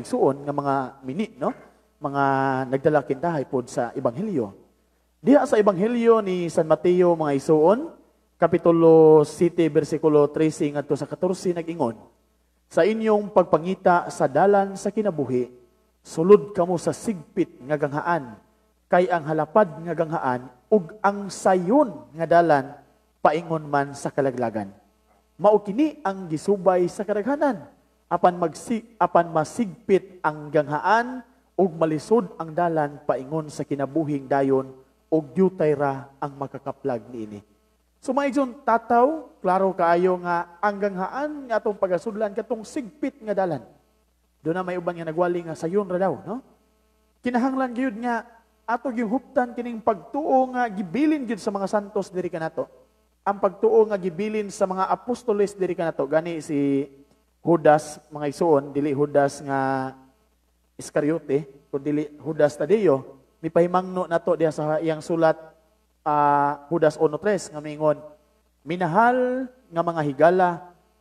igsuon nga mga mini, no? Mga nagdala kintahay pod sa ebanghelyo. Diha sa ebanghelyo ni San Mateo mga igsuon, kapitulo 7 bersikulo 13 ngadto sa 14 nag-ingon, sa inyong pagpangita sa dalan sa kinabuhi, sulod kamo sa sigpit nga ganghaan, kay ang halapad nga ganghaan ug ang sayon nga dalan paingon man sa kalaglagan. Mao kini ang gisubay sa kadaghanan. Apan masigpit ang ganghaan ug malisod ang dalan paingon sa kinabuhing dayon ug diutay ra ang makakaplag niini. So mga igsoon, tataw, klaro kaayo nga ang ganghaan nga atong pagasudlan katong sigpit nga dalan. Doon na may uban nga nagwali nga sayon ra daw, no? Kinahanglan gyud nga ato gihuptan kining pagtuo nga gibilin gyud sa mga santos diri kanato. Ang pagtuo nga gibilin sa mga apostoles diri kanato gani si Judas mga igsoon, dili Judas nga Iscariote, kundi Judas Tadeo, mipahimangno nato diha sa iyang sulat Judas 1:3 nga mingon, minahal nga mga higala,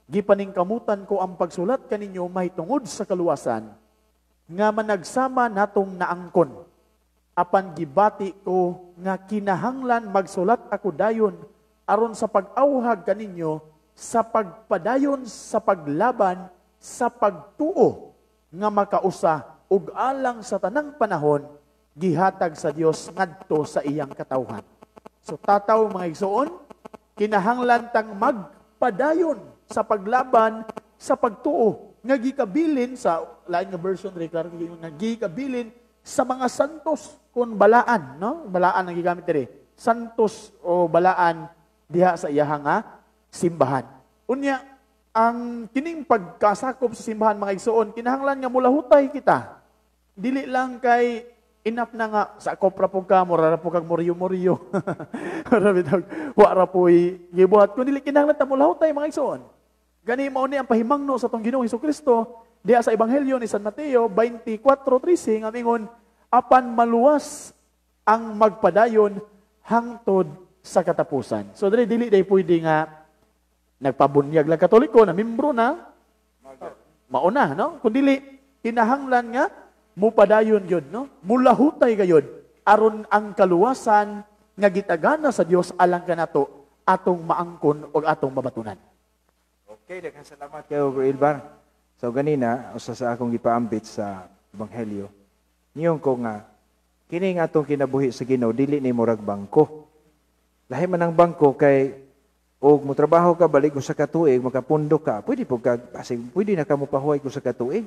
gipaningkamutan ko ang pagsulat kaninyo mahitungod sa kaluwasan nga managsama natong naangkon. Apan gibati ko nga kinahanglan magsulat ako dayon aron sa pag-awhag kaninyo sa pagpadayon sa paglaban sa pagtuo nga makausa ug alang sa tanang panahon gihatag sa Dios ngadto sa iyang katawhan. So tataw mga igsoon, kinahanglan tang magpadayon sa paglaban sa pagtuo nga gikabilin sa lain nga version Ricardo nga gikabilin sa mga santos kun balaan, no? Balaan ang gigamit diri. Santos o balaan diha sa iyahang simbahan. Unya, ang kining pagkasakop sa simbahan mga igsoon, kinahanglan nga mulahutay kita. Dili lang kay enough na nga sa kopra po ka, mura po kag moriyo-moriyo. Wara po'y gibuhat. Kung dili kinahanglan ta mulahutay mga igsoon. Gani mao ni ang pahimangno sa tong Ginoong Hesukristo diha sa ebanghelyo ni San Mateo 24:13 nga mingon, apan maluwas ang magpadayon hangtod sa katapusan. So dili pwede nga nagpabunyag lang Katoliko na membro na mauna, no? Kundi kinahanglan nga mupadayon gyud, no? Mulahutay gayud aron ang kaluwasan nga gitagana sa Dios alang kanato atong maangkon ug atong mabatunan. Okay, daghang salamat kayo Bro Ilbar. So ganina usa sa akong gipaambit sa ebanghelyo. Niyon ko nga kini nga atong kinabuhi sa Ginoo dili ni murag bangko. Lahi man ang bangko kay og mo trabaho ka balik sa katuig makapundo ka, pwede po ka pwede na ka mo pahuway ko sa katuig.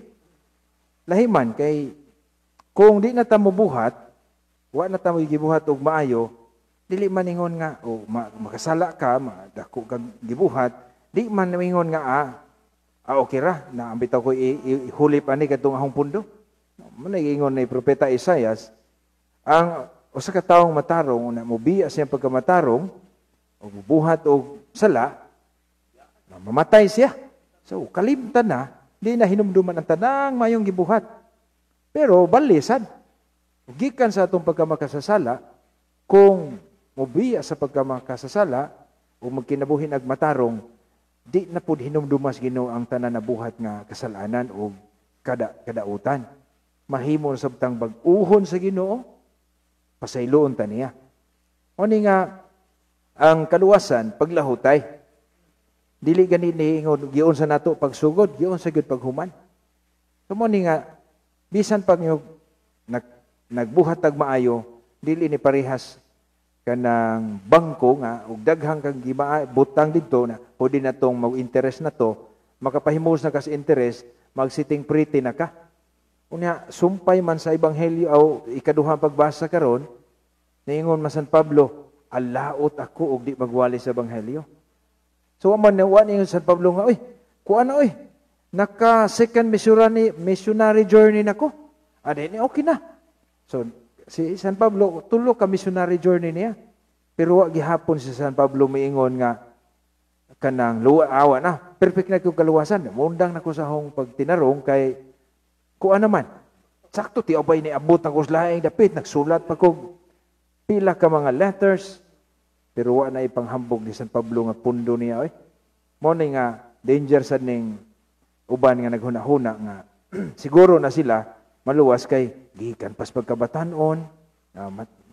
Lahi man kay kung di na ta mo buhat, wa na ta mo gibuhat og maayo, dili man ingon nga o makasala ka, dako kag gibuhat, di man ingon nga okay ra na ambitaw ko ihulip ani kadtong ahong pundo. Man ingon ni propeta Isaias, ang usa ka taong matarong na mobiya siya pagkamatarong o buhat o sala, mamatay siya. So kalimtan na, di na hinumduman ang tanang mayong gibuhat. Pero balisan, gikan sa atong pagkamakasasala, kung mobiya sa pagkamakasasala o magkinabuhin ag matarong, di na pud hinumdumas Ginoo ang tanan na buhat nga kasalanan o kadautan. Mahimo sa butang bag-uhon sa Ginoo, pasayloon ta niya. O ni nga, ang kaluwasan, paglahutay. Dili gani ni ingon, giyon sa nato pagsugod, giyon sa gyud paghuman. So mo ni nga, bisan pag nagbuhat tag maayo, dili ni parehas kanang bangko nga, ug daghang kang butang dito na, pwede na tong mag-interest na to, makapahimos na ka sa interest, mag-sitting pretty na ka. Unya, sumpay man sa Ebanghelyo o ikaduhang pagbasa karon, niingon man San Pablo, alaot ako og di magwali sa Ebanghelyo. So, aman na, niingon San Pablo nga, uy, kuan na, uy, naka second missionary journey na ko. Adi, okay na. So, si San Pablo, tulo ka missionary journey niya. Pero wag gihapon si San Pablo miingon nga, kanang awa na, perfect na ko kaluwasan. Mundang na ko sa hong pagtinarong kay kuan naman. Sakto ti abay ni abot ng kuslaing dapit, nagsulat pa ko pila ka mga letters. Pero wa na ipanghambog ni San Pablo nga pundo niya oy. Mo ni nga danger sad ning uban nga naghuna-huna nga siguro na sila maluwas kay gikan pas pagkabatanon,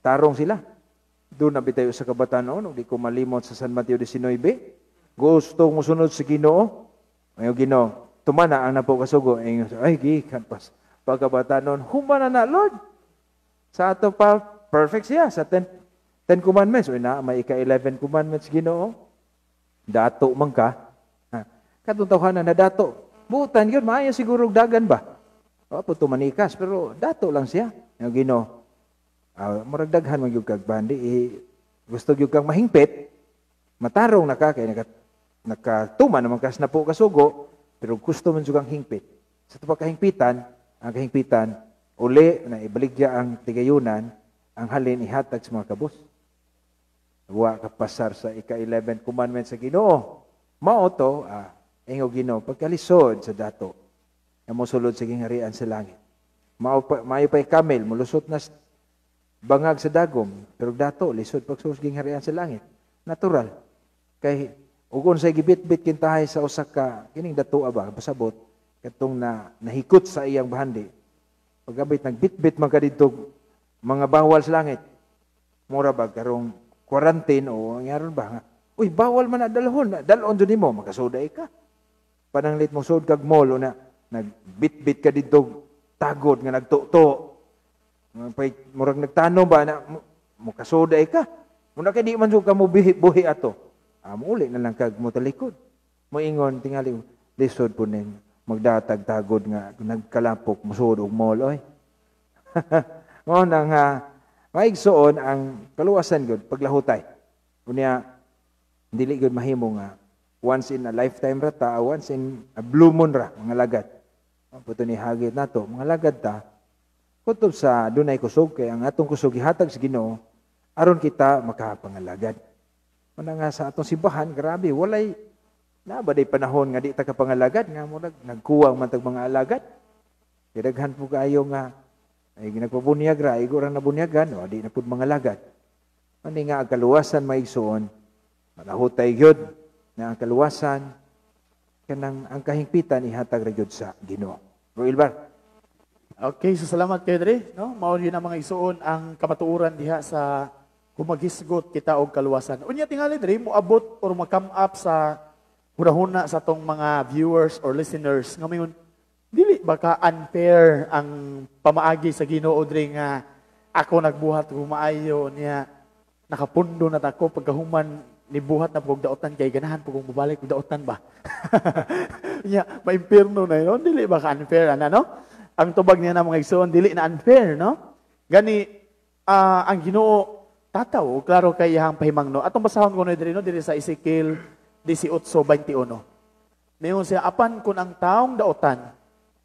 tarong sila. Doon na bitayo sa kabatanon, di ko malimot sa San Mateo 19. Gusto mo sunod sa Ginoo. Ay Ginoo, tumana ang napo kasugo. Ay, gikan pas pagkabatanon, humana na Lord. Sa ato pa perfect siya sa 10 commandments. O na may ika-11 commandments Ginoo. Dato man ka. Katuntawanan na dato. Butan yun, maayo siguro dagan ba? O, puto manikas, pero dato lang siya. Yung Ginoo, murag daghan man yung kagbandi, gusto yung kang mahingpit, matarong na ka, kaya nakatuma naman kas na po kasugo, pero gusto man yung kang hingpit. Sa ito pa kahingpitan, ang kahingpitan, uli na ibaligya ang tigayunan, ang halin ihatag sa mga kabus. Wa kapasar sa ika-11 commandments sa Ginoo. Mao to, ingo Ginoo, pagkalisod sa dato, na mosulod sa gingharian sa langit. Maayo pa'y kamel, mulusot na bangag sa dagom, pero dato, lisod pagsulod sa gingharian sa langit. Natural. Kay, ugon sa gibit-bit kintahay sa usak ka, kining dato ba, pasabot, katong nahikot sa iyang bahandi. Pagabit, nagbit-bit man ka dito, mga bawal sa langit. Mura ba, karong quarantine, o ngayon ba, uy, bawal man na dalhon dyan mo, makasuday ka. Pananglit mo sud kag mall o na nagbit-bit ka dito tagod nga nagtuto. Murag nagtanong ba na mukasuday ka. Muna kay di man sud ka mo buhi ato. Uli na lang kag mo talikod. Moingon tingali lisod po ning magdatag tagod nga nagkalapok musud og mall oy. Mo nang maigsoon ang kaluwasan gud paglahutay. Unya dili gud mahimo nga once in a lifetime ra ta, once in a blue moon ra mga lagad. Puto ni hagit nato mga lagad ta. Kutob sa dunay kusog kay ang atong kusog gihatag sa Ginoo aron kita makapangalagad. Una nga sa atong simbahan, grabe walay na ba day panahon nga di ta kapangalagad nga murag nagkuwang man tag mga alagad. Kidaghan po kayo nga ay ginagpabunyag ra, igo ra nabunyagan, o di na pud mga lagad. Ani nga ang kaluwasan maigsoon, malahutay gyud na ang kaluwasan kanang ang kahingpitan ihatag ra gyud sa Ginoo. Bro Ilbar. Okay, so salamat kayo Dre. No? Mao yun ang mga isuon ang kamatuoran diha sa kumagisgot kita og kaluwasan. Unya tingali Dre, moabot or ma-come up sa huna-huna sa tong mga viewers or listeners nga mayon dili baka unfair ang pamaagi sa Ginoo Dre nga ako nagbuhat og maayo niya nakapundo na tako pagkahuman ni buhat na pug daotan kay ganahan pug mobalik og daotan ba. Nya maimpirno na yon dili baka unfair ana no? Ang tubag niya na mga igsoon, dili na unfair, no? Gani, ang Ginoo tataw, klaro kay iyang pahimangno. Atong basahon ko na diri, no? Diri sa Ezekiel 18:21. Mayon siya, apan kun ang taong daotan,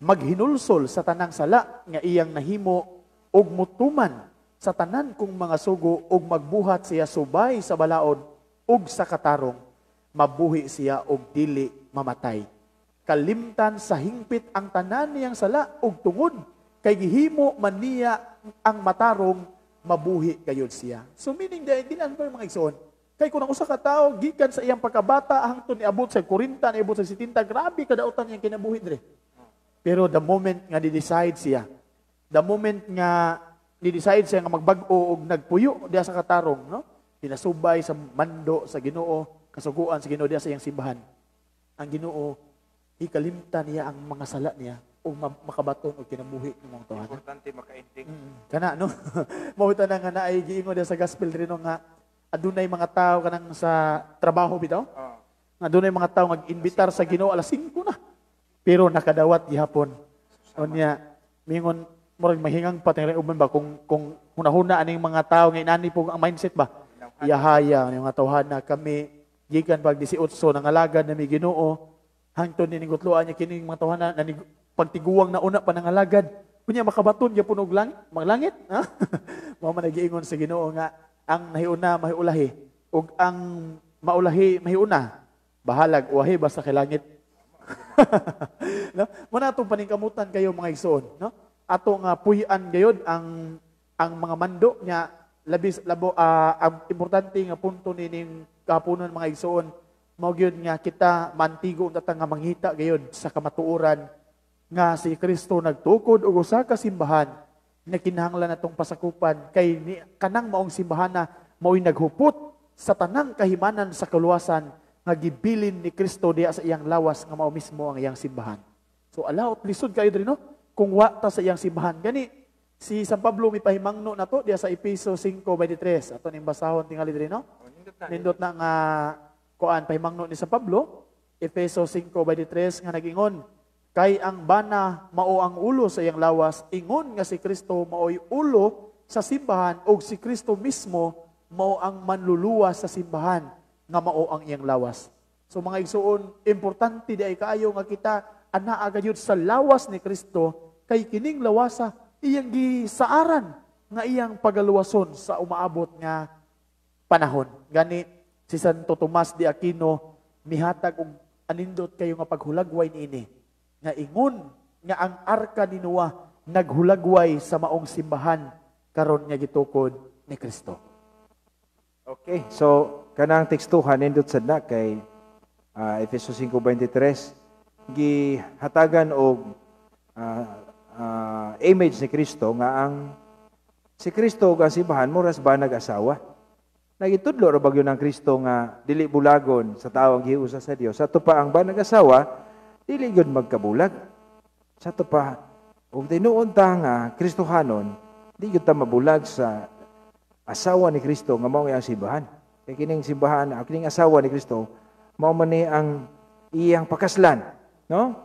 maghinulsol sa tanang sala, nga iyang nahimo, og mutuman sa tanan kong mga sugo, og magbuhat siya subay sa balaod, og sa katarong, mabuhi siya og dili mamatay. Kalimtan sa hingpit ang tanan niyang sala ug tungod kay gihimo man niya ang matarong mabuhi kayod siya. So meaning dahil dinan pa mga igsoon. Kay kung ang usa ka tawo gikan sa iyang pagkabata hangtod niabot sa 40, niabot sa 70, grabe kadautan niyang kinabuhi dre. Pero the moment nga di-decide siya, the moment nga di-decide siya nga magbag-o og nagpuyo diha sa katarong, no? Pinasubay sa mando sa Ginoo, kasuguan sa Ginoo diha sa iyang simbahan. Ang Ginoo ikalimtan niya ang mga sala niya o makabaton o kinabuhi ng mga tawanan. Importante maka-ending. Kana, no? Mawita na nga na ay giingon sa gospel rin nga adunay mga tao kanang sa trabaho bitaw. Nga adunay mga tao mag-invitar sa Ginoo alas 5 na. Pero nakadawat gihapon. O niya, mingon murag mahingang patingin uban ba kung hunahuna aning mga tao nga inani po ang mindset ba. Iyahaya yung mga tawhana kami gikan pag 18 nangalagad na mi Ginoo hangtod ni gutloan niya kining mga tawhana na pagtiguang na una pa nangalagad. Kunya makabaton gyapon og langit, ha? Mao man nagiingon sa Ginoo nga ang nahiuna mahiulahi ug ang maulahi mahiuna. Bahalag uwahi basta kay langit. No? Muna atong paningkamutan kayo mga igsoon, no? Atong puy-an gayud ang mga mando nya labis labo ang importante nga punto nining kahaponon mga igsoon mao gyud nga kita mantigo unta nga manghita gayud sa kamatuoran nga si Kristo nagtukod og usa ka simbahan nga kinahanglan natong pasakupan kay kanang maong simbahan na mao'y naghupot sa tanang kahimanan sa kaluwasan nga gibilin ni Kristo diya sa iyang lawas nga mao mismo ang iyang simbahan. So alaot lisod kayo diri no kung wa ta sa iyang simbahan gani si San Pablo mi pahimangno nato diya sa Efeso 5:23 ato ning basahon tingali diri no. Nindot na nga kuan pahimangno ni San Pablo Efeso 5:23 nga nagingon kay ang bana mao ang ulo sa iyang lawas, ingon nga si Kristo mao'y ulo sa simbahan o si Kristo mismo mao ang manluluwas sa simbahan nga mao ang iyang lawas. So mga igsoon, importante di ay kaayo nga kita anaa gayud sa lawas ni Kristo kay kining lawasa iyang gisaaran nga iyang pagaluwason sa umaabot nga panahon. Gani si Santo Tomas de Aquino mihatag og anindot kayo nga paghulagway niini nga ingon nga ang arka ni Noah naghulagway sa maong simbahan karon nga gitukod ni Kristo. Okay, so kanang tekstuhan nindot sad na kay Efeso 5:23 gihatagan og image ni Kristo nga ang si Kristo ug ang simbahan moras ba nag-asawa. Nagitudlo ra bagyo ng Kristo nga dili bulagon sa tawo ang giusa sa Dios. Sa to pa ang ba nag-asawa dili gyud magkabulag. Sa to pa ug tinuod ta nga Kristohanon di gyud ta mabulag sa asawa ni Kristo nga mao ang simbahan. Kay kining simbahan, kining asawa ni Kristo mao man ni ang iyang pakaslan, no?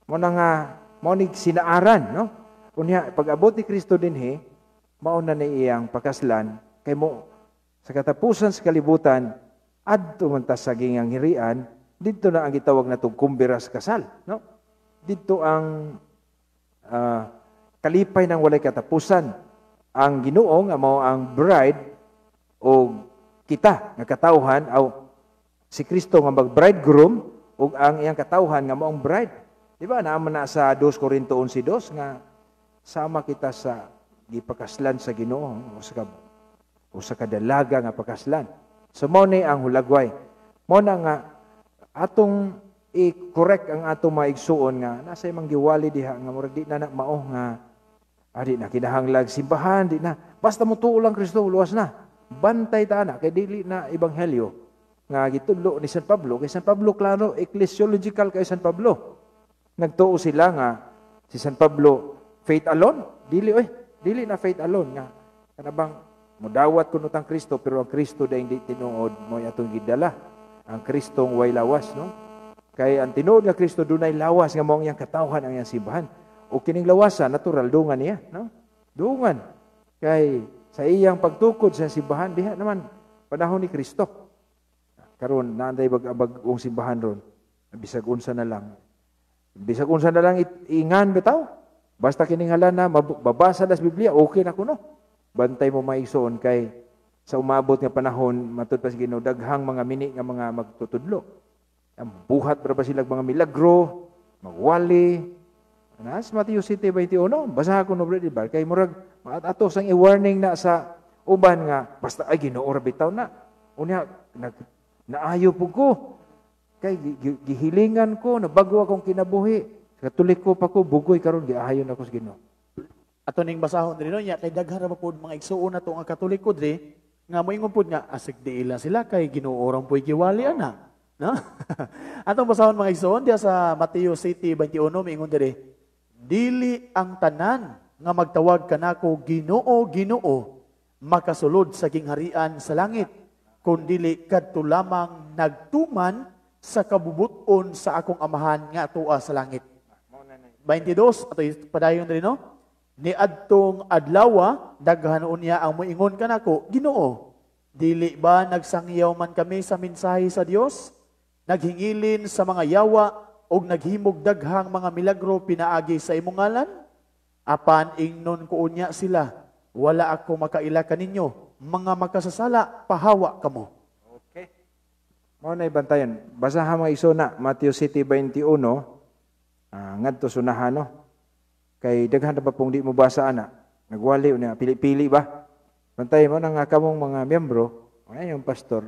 Mao ni sinaaran, no? Unya pag-abot ni Kristo dinhi, mao na ni iyang pakaslan kay mo sa katapusan sa kalibutan adto man ta sa gingang hirian, didto na ang gitawag natong kumbiras kasal, no? Didto ang kalipay ng walay katapusan. Ang Ginoo nga mao ang bride o kita nga katawhan aw si Kristo nga mag-bridegroom ug ang iyang katawhan nga maong bride. Di ba naman na sa 2 Corinto 11:2 nga sama kita sa gipakaslan sa Ginoo o sa kadalaga nga pakaslan. So mao ni ang hulagway. Mao na nga atong i-correct ang atong maigsuon nga nasa imong giwali diha nga murag di na mao nga di na kinahanglag simbahan, di na. Basta mo tuo lang Kristo, luwas na. Bantay ta na, kay dili na ebanghelyo. Nga gitudlo ni San Pablo. Kay San Pablo, klaro, ecclesiological kay San Pablo. Nagtuo sila nga, si San Pablo, faith alone? Dili na faith alone. Nga, kanabang, mudawat kuno tang Kristo, pero ang Kristo dahil di tinuod mo atong gidala. Ang Kristong way lawas, no? Kay ang tinuod nga Kristo, dunay lawas nga mong iyang katawhan ang iyang simbahan. O kining lawasan, natural, dungan niya. No? Dungan. Kay sa iyang pagtukod sa simbahan, diha naman, panahon ni Kristo. Karon naanday bag-abag-ong simbahan ron. Bisag unsa na lang. Bisag unsa na lang ingan bitaw. Basta kining halan na, babasa na sa Biblia, okay na kuno. Bantay mo maigsoon kay sa umabot nga panahon, matud pa sa Ginoo, daghang mga mini nga mga magtutudlo. Ang buhat para ba silang mga milagro, magwali, Nas Matthew 7:21, basaha ko no brother Bar kay murag ato sang i-warning na sa uban nga basta ay Ginoo ra bitaw na. Unya naayo pug ko. Kay gihilingan ko nabago akong kinabuhi. Katulik ko pa ko bugoy karon giahayon ako sa Ginoo. Ato ning basahon diri no nya kay daghan ra pod mga igsuon nato nga Katoliko diri nga moingon pod nga asig diila sila kay Ginoo ra po'y giwali ana. No? Atong basahon mga igsuon diya sa Mateo 7:21 moingon diri dili ang tanan nga magtawag kanako Ginoo, Ginoo, makasulod sa gingharian sa langit, kundili kadto lamang nagtuman sa kabubuton sa akong amahan nga tua sa langit. 22, ato padayon diri no? Ni adtong adlaw, daghan unya ang moingon kanako, Ginoo, dili ba nagsangyaw man kami sa mensahe sa Dios? Naghingilin sa mga yawa og naghimog daghang mga milagro pinaagi sa imong ngalan? Apan ingnon ko unya sila, wala ako makaila kaninyo, mga makasasala, pahawa kamo. Okay. Mao na ibantayan. Basahan mo isuna Matthew 7:21 ngadto sunahan no. Kay daghan na ba pong di mo basa ana? Nagwali na pili-pili ba? Bantayan mo nang kamong mga miyembro, ay yung pastor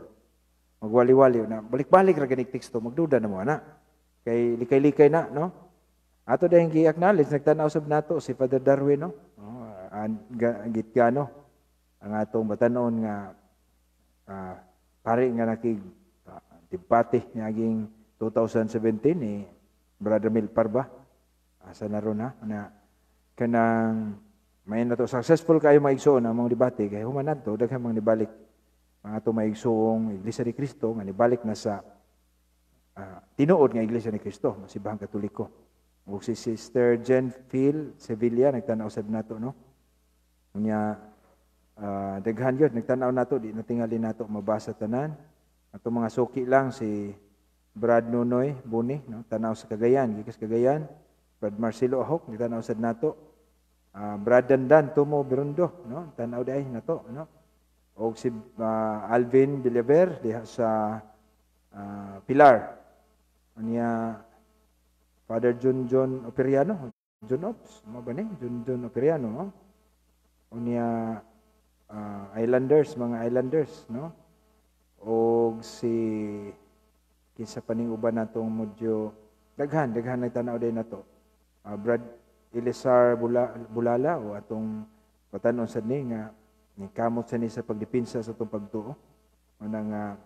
magwali-wali na balik-balik ra ganing teksto magduda na mo ana. Kay likay-likay na no. Ato dahil gi-acknowledge nagtanaw sab nato si Father Darwin no. Gitgano ang atong batanon nga pare nga nakig debate naging 2017 ni Brother Mil Parba. Asa na ron na kanang may nato successful kayo maigsoon ang mga debate kay human adto daghang mga nibalik mga ato maigsoong Iglesia ni Cristo nga nibalik na sa tinuod nga Iglesia ni Cristo masibahang Katoliko. Ug si Sister Jen Phil Sevilla nagtanaw sad nato no. Unya daghan yun nagtanaw nato di natingali nato mabasa tanan. Ato mga suki lang si Brad Nunoy Buni no tanaw sa Cagayan gikas Cagayan. Brad Marcelo Ahok nagtanaw sad nato. Brad Dandan Tumo Birundo no tanaw day nato no. Og si Alvin Villaver diha sa Pilar. Unya Father John Operiano, John Ops, mo ba ni? John Operiano, no? Unya mga Islanders, no? Og si kinsa paning uban natong modyo daghan nagtanaw din nato. Brad Elisar Bulala o atong patanon sad ni nga ni kamot sa ni sa pagdepinsa sa atong pagtuo. Unang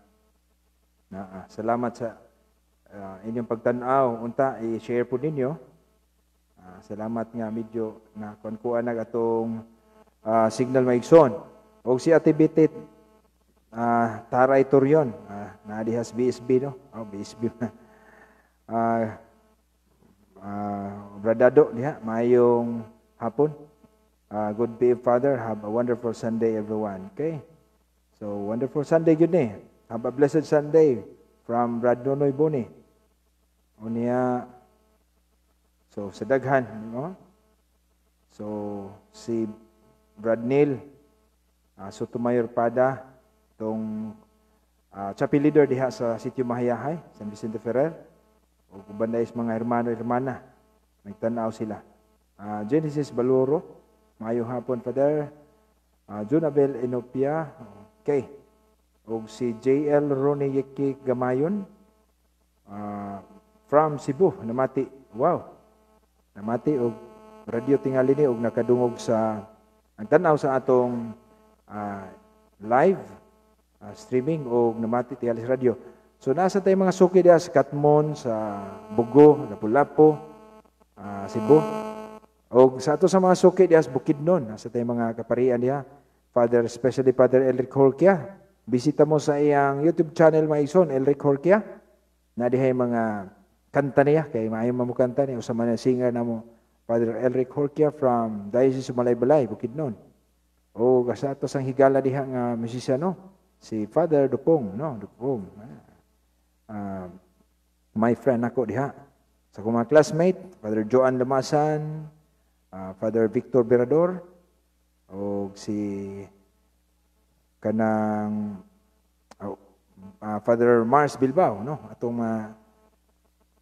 salamat sa inyong pagtanaw unta i-share po ninyo. Salamat nga medyo na kuan nag atong signal maigsoon. Og si Ate Bitit Taray Torion na dihas BSB no. BSB na. Bradado diha mayong hapon. Good day Father, have a wonderful Sunday everyone. Okay? So wonderful Sunday gyud ni. Have a blessed Sunday from Brad Nonoy Boni. Unya so sa daghan no. So si Brad Neil Sotomayor Pada tong chapel leader diha sa Sitio Mahayahay, San Vicente Ferrer. O kubanday mga hermano-hermana nagtanaw sila. Genesis Baloro, mayong hapon Father. Junabel Enopia, okay. Og si JL Roneyeki Gamayon from Cebu namati. Wow. Namati og radio tingali ni og nakadungog sa ang tanaw sa atong live streaming og namati tingali sa radio. So nasa tay mga suki diha sa Katmon, sa Bugo, Lapu-Lapu, Cebu. Og sa ato sa mga suki diha sa Bukidnon, nasa tay mga kaparian diha. Father, especially Father Elric Horquia. Bisita mo sa iyang YouTube channel maison Elric Horquia. Na dihay mga kanta niya kay maayo mo kanta niya usa man singer namo Father Elric Horquia from Diocese of Malaybalay, Bukidnon. O sa ato sang higala diha nga musiciano si Father Dupong, no, Dupong. My friend ako diha. Sa akong mga classmate, Father Joan Lamasan, Father Victor Berador, o si kanang Father Mars Bilbao, no, atong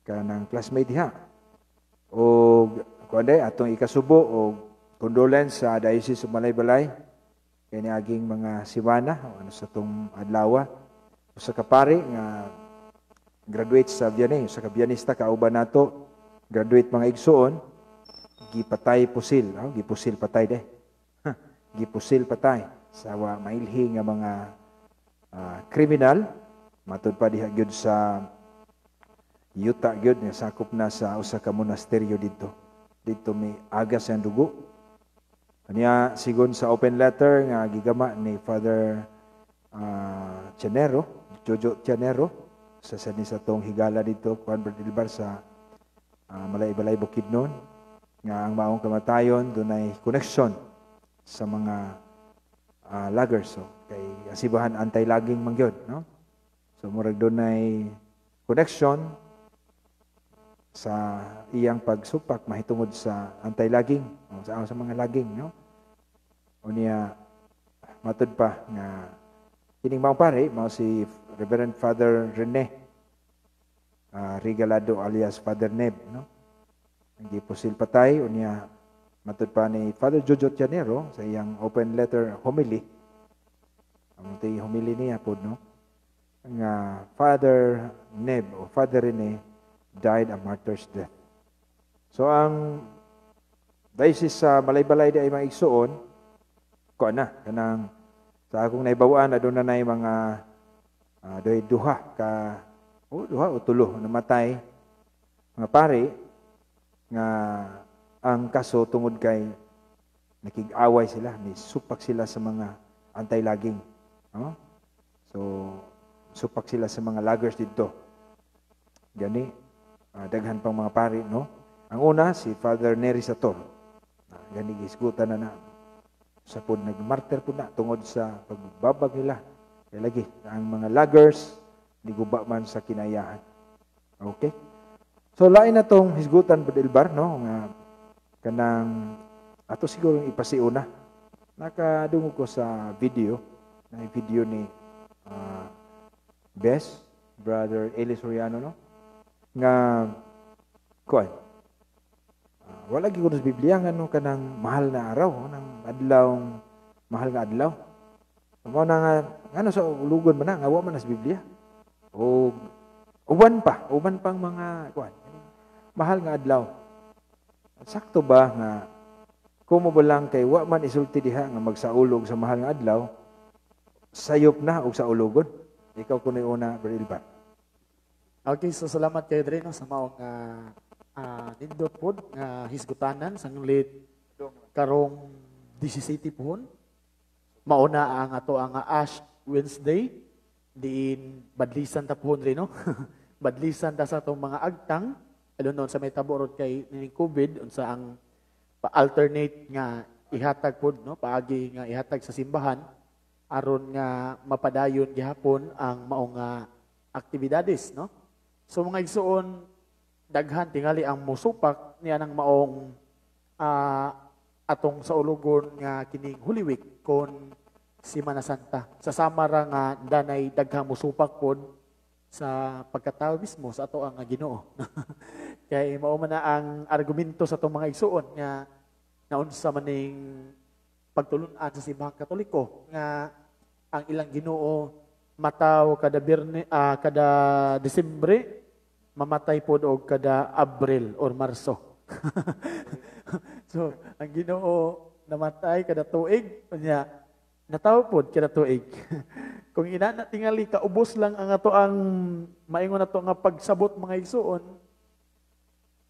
kanang classmate diha. O kuanday atong ikasubo o condolence sa Diocese of Malaybalay kay niaging mga siwana ano sa tong adlaw usa ka pari nga graduate sa Vianney, sa kabyanista kauban nato, graduate mga igsoon, gipatay pusil, gipusil patay de. Gipusil patay sa mailhi nga mga kriminal, matud pa diha gyud sa yuta gyud nga sakop na sa usa ka monasteryo didto. Didto may agas ang dugo. Kanya sigon sa open letter nga gigama ni Father Chanero, Jojo Chanero, sa tong higala dito Juan Berdilbar sa Malaybalay Bukidnon. nga ang maong kamatayon dunay connection sa mga laggers. So kay asibahan anti-lagging man gyud, no? So murag dunay connection sa iyang pagsupak mahitungod sa anti-lagging o sa mga lagging, no? Unya matud pa nga kining maong pare mao si Reverend Father Rene Regalado alias Father Neb, no? Ang gipusil patay unya matud pa ni Father Jojo Tianero sa iyang open letter homily. Ang homily niya pod, no? Nga Father Neb o Father Rene died a martyr's death. So ang diocese sa Malaybalay di ay mga igsuon ko na kanang sa akong naibawaan aduna nay mga duha o tulo namatay mga pare nga ang kaso tungod kay nakig-away sila, ni supak sila sa mga anti-lagging, no? So supak sila sa mga laggers dito. Gani daghan pang mga pari, no? Ang una si Father Neri Sator. Gani gisgutan na sa pod nagmartir po na tungod sa pagbabag nila. Kaya lagi ang mga laggers niguba man sa kinayahan. Okay? So lain na tong hisgutan pod Ilbar, no? Nga kanang ato siguro ipasiuna. Nakadungog ko sa video, na video ni Best Brother Eli Soriano, no? Nga kuan wala gyud sa Biblia nga no kanang mahal na araw, nang adlawng mahal nga adlaw. Mao na nga ngano sa ulugon man na nga wa man sa Biblia. O uban pang mga kuan mahal nga adlaw. Sakto ba nga kumo ba lang kay wa man isulti diha nga magsaulog sa mahal nga adlaw, sayop na og sa ulogon. Ikaw kunoy una, Brother Ilbar. Okay, so salamat kayo dre no sa maong nindot pod nga hisgutanan sang lit karong 17 pohon. Mauna ang ato ang Ash Wednesday diin badlisan ta pohon rin, no? Badlisan ta sa atong mga agtang alon sa may taborod kay ning COVID unsa ang pa-alternate nga ihatag pod, no? Paagi nga ihatag sa simbahan aron nga mapadayon gihapon ang maong aktibidades, no? So mga igsuon, daghan tingali ang musupak niya ng maong atong sa ulugon nga kining Holy Week kon Semana Santa. Sa samara nga danay daghang musupak pod sa pagkatao mismo sa ato ang Ginoo. Kaya mao man na ang argumento sa atong mga igsuon nga naunsa maning pagtulun-an sa simbahang Katoliko nga ang ilang Ginoo mataw kada Disyembre, mamatay pod og kada Abril or Marso. So, ang Ginoo namatay kada tuig, nya nataw pod kada tuig. Kung ina tingali kaubos lang ang ato ang maingon nato nga pagsabot mga igsuon,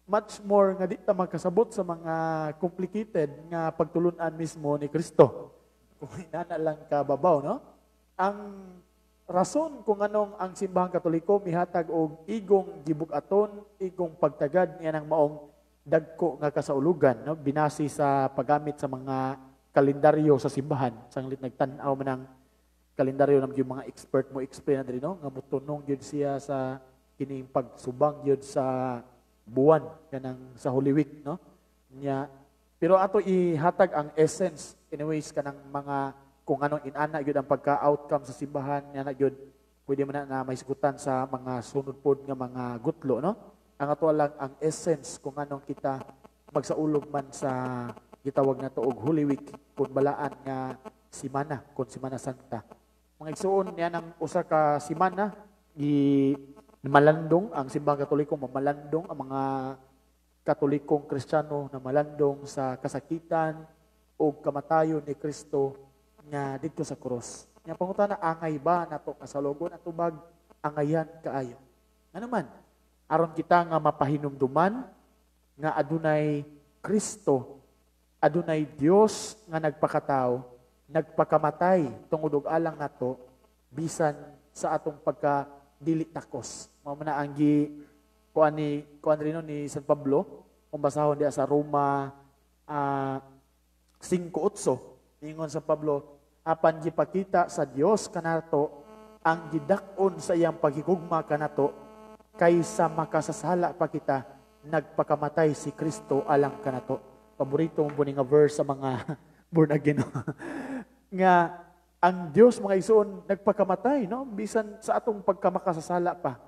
much more nga di ta magkasabot sa mga complicated nga pagtulun-an mismo ni Kristo. Kung ina lang kababaw, no? Ang rason kung anong ang simbahang Katoliko mihatag og igong gibukaton, igong pagtagad niya ng maong dagko nga kasaulugan, no? Binasi sa paggamit sa mga kalendaryo sa simbahan. Sanglit nagtan-aw man ang kalendaryo ng mga expert mo explain na diri, no? Nga mutunong gyud siya sa kining pagsubang gyud sa buwan kanang sa Holy Week, no? Nya pero ato ihatag ang essence anyways kanang mga kung anong inana gyud ang pagka-outcome sa simbahan nya na gyud pwede man na mahisgutan sa mga sunod pod nga mga gutlo, no? Ang ato lang ang essence kung anong kita magsaulog man sa gitawag nato og Holy Week kun balaan nga simana kun Semana Santa. Mga igsuon niya ng usa ka simana malandong ang simbahang Katoliko, mamalandong ang mga Katolikong Kristiyano na malandong sa kasakitan o kamatayon ni Kristo nga dito sa cross. Nga pangutana, angay ba nato kasalogon at tubag angayan kaayo? Ano man, aron kita nga mapahinumduman nga adunay Kristo, adunay Dios nga nagpakatao, nagpakamatay tungod og alang nato bisan sa atong pagka dili takos. Mao man ang kuan rin ni San Pablo Kung basahon diya sa Roma 5:8, ingon sa Pablo, apan gipakita sa Dios kanato ang gidak-on sa iyang paghigugma kanato kaysa makasasala pa kita, nagpakamatay si Kristo alang kanato. Paborito mo nga verse sa mga born again. Nga ang Dios mga igsoon nagpakamatay, no? Bisan sa atong pagkamakasasala pa.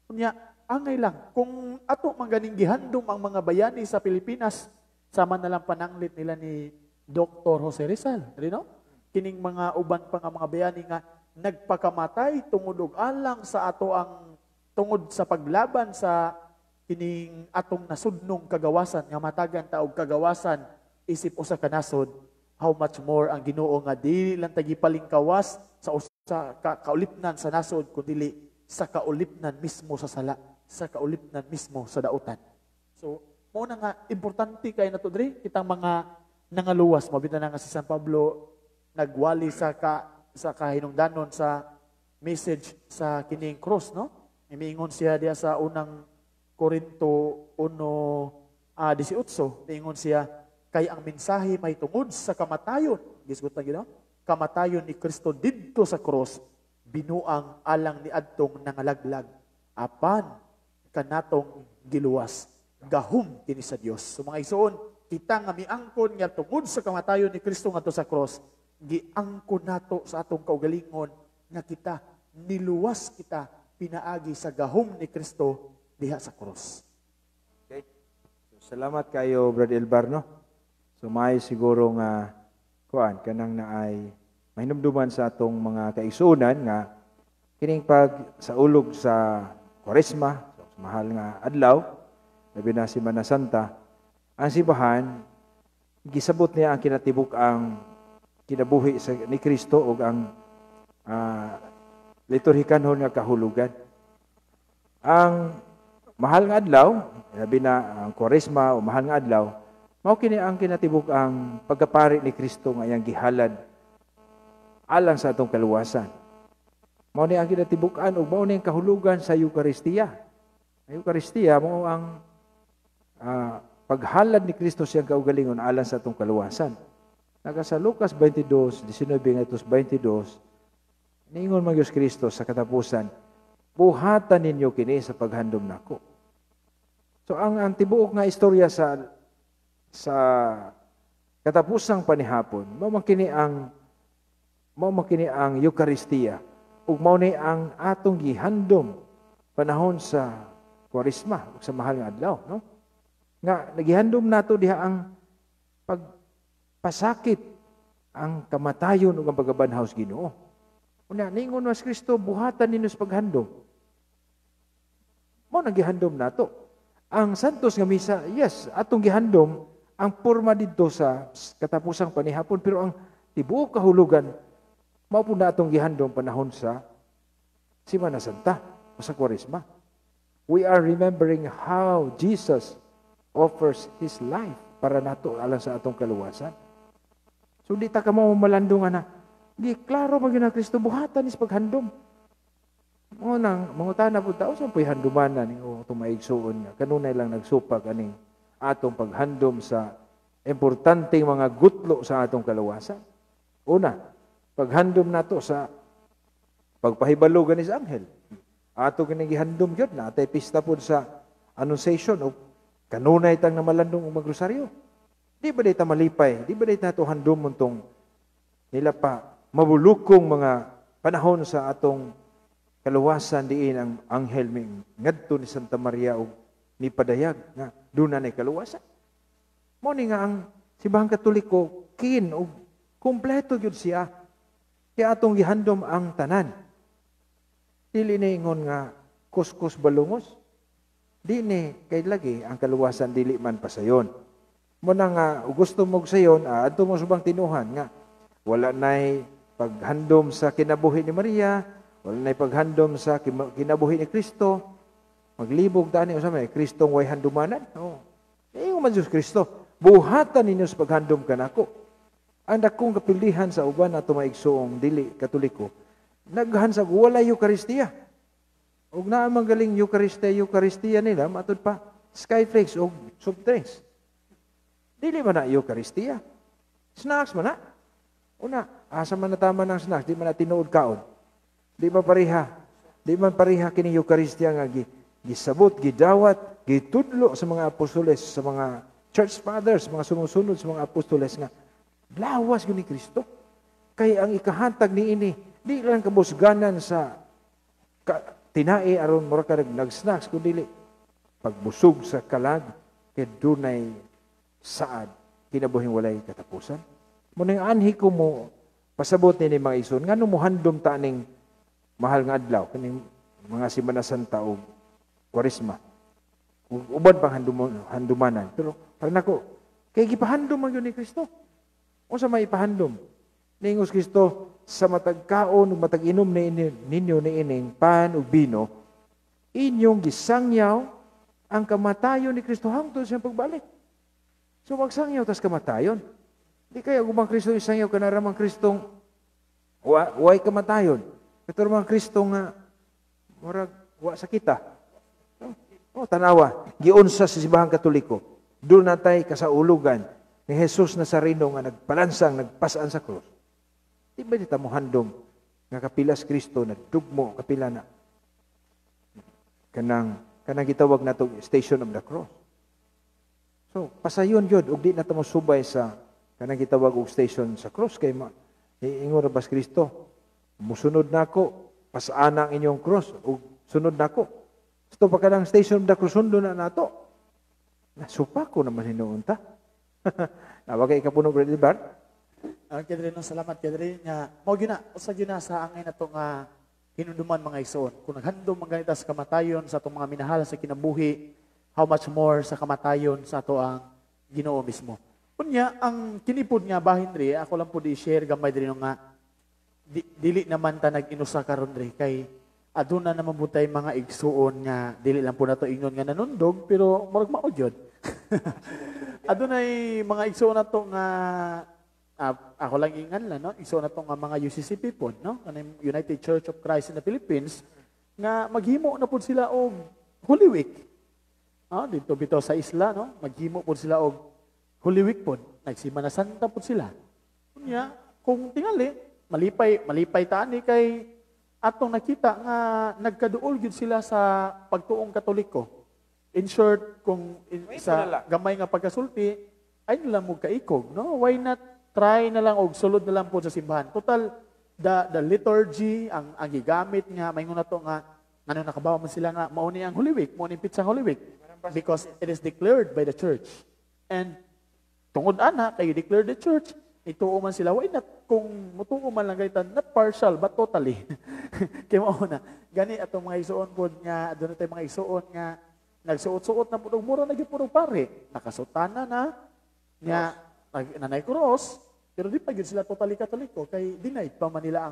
Kunya angay lang kung ato maganing gihandom ang mga bayani sa Pilipinas, sama na lang pananglit nila ni Dr. Jose Rizal, no? Kining mga uban pa nga mga bayani nga nagpakamatay tungod og alang sa ato ang tungod sa paglaban sa kining atong nasudnong kagawasan nga matagan ta og kagawasan isip usa ka nasod, how much more ang Ginoo nga dili lang tagipalingkawas sa usa ka kaulipnan sa nasod kundi sa kaulipnan mismo sa sala, sa kaulipnan mismo sa dautan. So mo na nga importante kay nato diri kitang mga nangaluwas, mabita na nga si San Pablo nagwali sa kahinungdanon sa message sa kining cross, no? Miingon siya diya sa unang Korinto 1:18, miingon siya kay ang mensahe may tungod sa kamatayon. Gisgot na gino? Kamatayon ni Kristo didto sa cross, binuang alang ni adtong nangalaglag apan kanatong giluwas gahum kini sa Dios. So mga igsoon, kita nga miangkon nga tungod sa kamatayon ni Kristo ngadto sa cross, giangkon nato sa atong kaugalingon nga kita niluwas kita pinaagi sa gahom ni Kristo diha sa cross. Okay. So, salamat kayo, Brother Elbar, no? So, may siguro nga, kanang naay mahinumduman sa atong mga kaigsuonan nga, kining pag sa ulog sa Kwaresma, sa mahal nga adlaw, labi na Semana Santa, ang simbahan, gisabot niya ang kinatibuk ang kinabuhi ni Kristo o ang liturhikanhon nga kahulugan. Ang mahal nga adlaw, labi na ang Kwaresma o mahal nga adlaw, mao kini ang kinatibuk ang pagkapari ni Kristo nga iyang gihalad alang sa atong kaluwasan. Mao ni ang kinatibukan ug mao ni ang kahulugan sa Eukaristiya. Ang Eukaristiya mao ang paghalad ni Kristo siyang kaugalingon alang sa atong kaluwasan. Naga sa Lucas 22:19-22, niingon man Diyos Kristo sa katapusan, buhatan ninyo kini sa paghandom nako. So ang tibuok nga istorya sa katapusang panihapon, mao man kini ang Eukaristiya ug mao ni ang atong gihandom panahon sa Kwaresma ug sa mahal nga adlaw, no? Nga nagihandom nato diha ang pagpasakit ang kamatayon ug ang pagabanhaw sa Ginoo. Una ningon was Kristo, buhatan ninyo sa paghandom. Mao nagihandom nato. Ang Santos nga Misa, yes, atong gihandom ang porma didto sa katapusang panihapon, pero ang tibuok kahulugan mao pud na atong gihandom panahon sa Semana Santa o sa Kwaresma. We are remembering how Jesus offers His life para nato alang sa atong kaluwasan. So di ta ka malandungan na, di klaro man gyud Kristo buhatan is paghandom. Mo nang mangutana pud ta usa po'y handumanan ni o tumaigsuon nga kanunay lang nagsupak aning atong paghandom sa importanteng mga gutlo sa atong kaluwasan. Una, paghandom nato sa pagpahibalo gani sa anghel. Ato kini gihandom gyud na atay pista pud sa Annunciation o kanunay tang namalandong og magrosaryo. Di ba dayta malipay? Di ba dayta nato handom montong nila pa mabulukong mga panahon sa atong kaluwasan diin ang anghel ming ngadto ni Santa Maria og ni padayag nga dunay kaluwasan. Mao ni nga ang simbahang Katoliko kin og kompleto gyud siya. Kaya atong gihandom ang tanan. Dili ni ingon nga kuskus balungos. Di ni kay lagi ang kaluwasan dili man pasayon. Mo na nga gusto mo sayon adto mo subang tinuhan nga wala nay paghandom sa kinabuhi ni Maria, wala nay paghandom sa kinabuhi ni Kristo. Maglibog tani usa may Kristong way handumanan. Oh. Ingon man Diyos Kristo, buhatan ninyo sa paghandom kanako. Ang dakong kapilihan sa uban ato maigsoong dili Katoliko, naghansag wala Eukaristiya. Ug naa man galing Eukaristiya nila matud pa skyflakes o soft drinks. Dili man na Eucharistia. Snacks man na. Una, asa man na tama ng snacks, di man na tinuod kaon. Di man pariha. Di man pariha kini Eucharistia nga gisabot, gidawat, gitudlo sa mga apostoles, sa mga church fathers, mga sumusunod sa mga apostoles nga lawas yun ni Kristo. Kaya ang ikahantag ni ini, di lang kabusganan sa tinai aron mura ka nag-snacks, kundi pagbusog sa kalag, kaya dunay saad, kinabuhing walay katapusan. Munang anhi ko mo, pasabot ni mga ison, nga mo handom taning mahal nga adlaw, kaning mga Semana Santa o Kwaresma. Uban pang handumanan. Pero parang nako, kaya gipahandom ang yun ni Kristo. O sa may ipahandom, ningos Kristo, sa matagkaon o matag-inom ninyo ni ining pan o bino, inyong gisangyaw ang kamatayon ni Kristo hangtod sa pagbalik. So magsangyaw tas kamatayon. Di kaya gumang Kristo isangyaw ka na ramang Kristong way kamatayon. Ito ramang Kristo nga murag wa sa kita. O tanawa, giunsa sa Simbahang Katoliko. Doon natay kasaulugan ni Jesus Nazareno nga nagpalansang, nagpasaan sa krus. Di ba dita mo handom nga kapilas Kristo na dugmo kapila na kanang gitawag na itong Station of the Cross. So, pasayon yun, ug di na ito mo subay sa kanang gitawag og station sa cross, kay ingon bas Kristo, musunod na ako, pasaan ang inyong cross, ug sunod na ako. Ito pa kanang Station of the Cross, sundo na nato. Nasupa ko naman hinuunta. Nawagay ka puno, Brother Bar? Kedre no, salamat Kedre nga mao gyud na usa gyud na sa angay nato nga hinunduman mga igsoon. Kung naghandom man ganita sa kamatayon sa atong mga minahal sa kinabuhi, how much more sa kamatayon sa ato ang Ginoo mismo. Unya ang kinipod nga bahin diri, ako lang pud i-share gamay diri nga dili naman ta nag-inusa karon diri kay aduna naman butay mga igsuon nga dili lang po nato ingnon nga nanundog pero murag mao gyud. Adunay mga igsuon nato nga ako lang ingan lang, no? Iso na itong mga UCCP po, no? United Church of Christ in the Philippines, nga maghimo na po sila og Holy Week. Dito bitaw sa isla, no? Maghimo po sila og Holy Week po. Nagsimana Santa po sila. Kunya, kung tingali, malipay tani kay atong nakita nga nagkaduol gyud sila sa pagtuong Katoliko. In short, kung sa gamay nga pagkasulti, ay nila mo kaikog, no? Why not try na lang og sulod na lang po sa simbahan. Total, the liturgy, ang gigamit nga, may na to nga, ano nakabawa man sila nga, mauni ang Holy Week, mauni pizza Holy Week. Because it is declared by the church. And tungod ana, kayo declare the church, ituo man sila, why not, kung mutuo man lang gaitan, not partial, but totally. Kaya mauna, gani atong mga isuon po nga, doon tayo mga isuon nga, nagsuot-suot na po, mura na puro pare, nakasutana na, nga, nanay cross, pero di pa yun sila totally Katoliko, kay denied pa man nila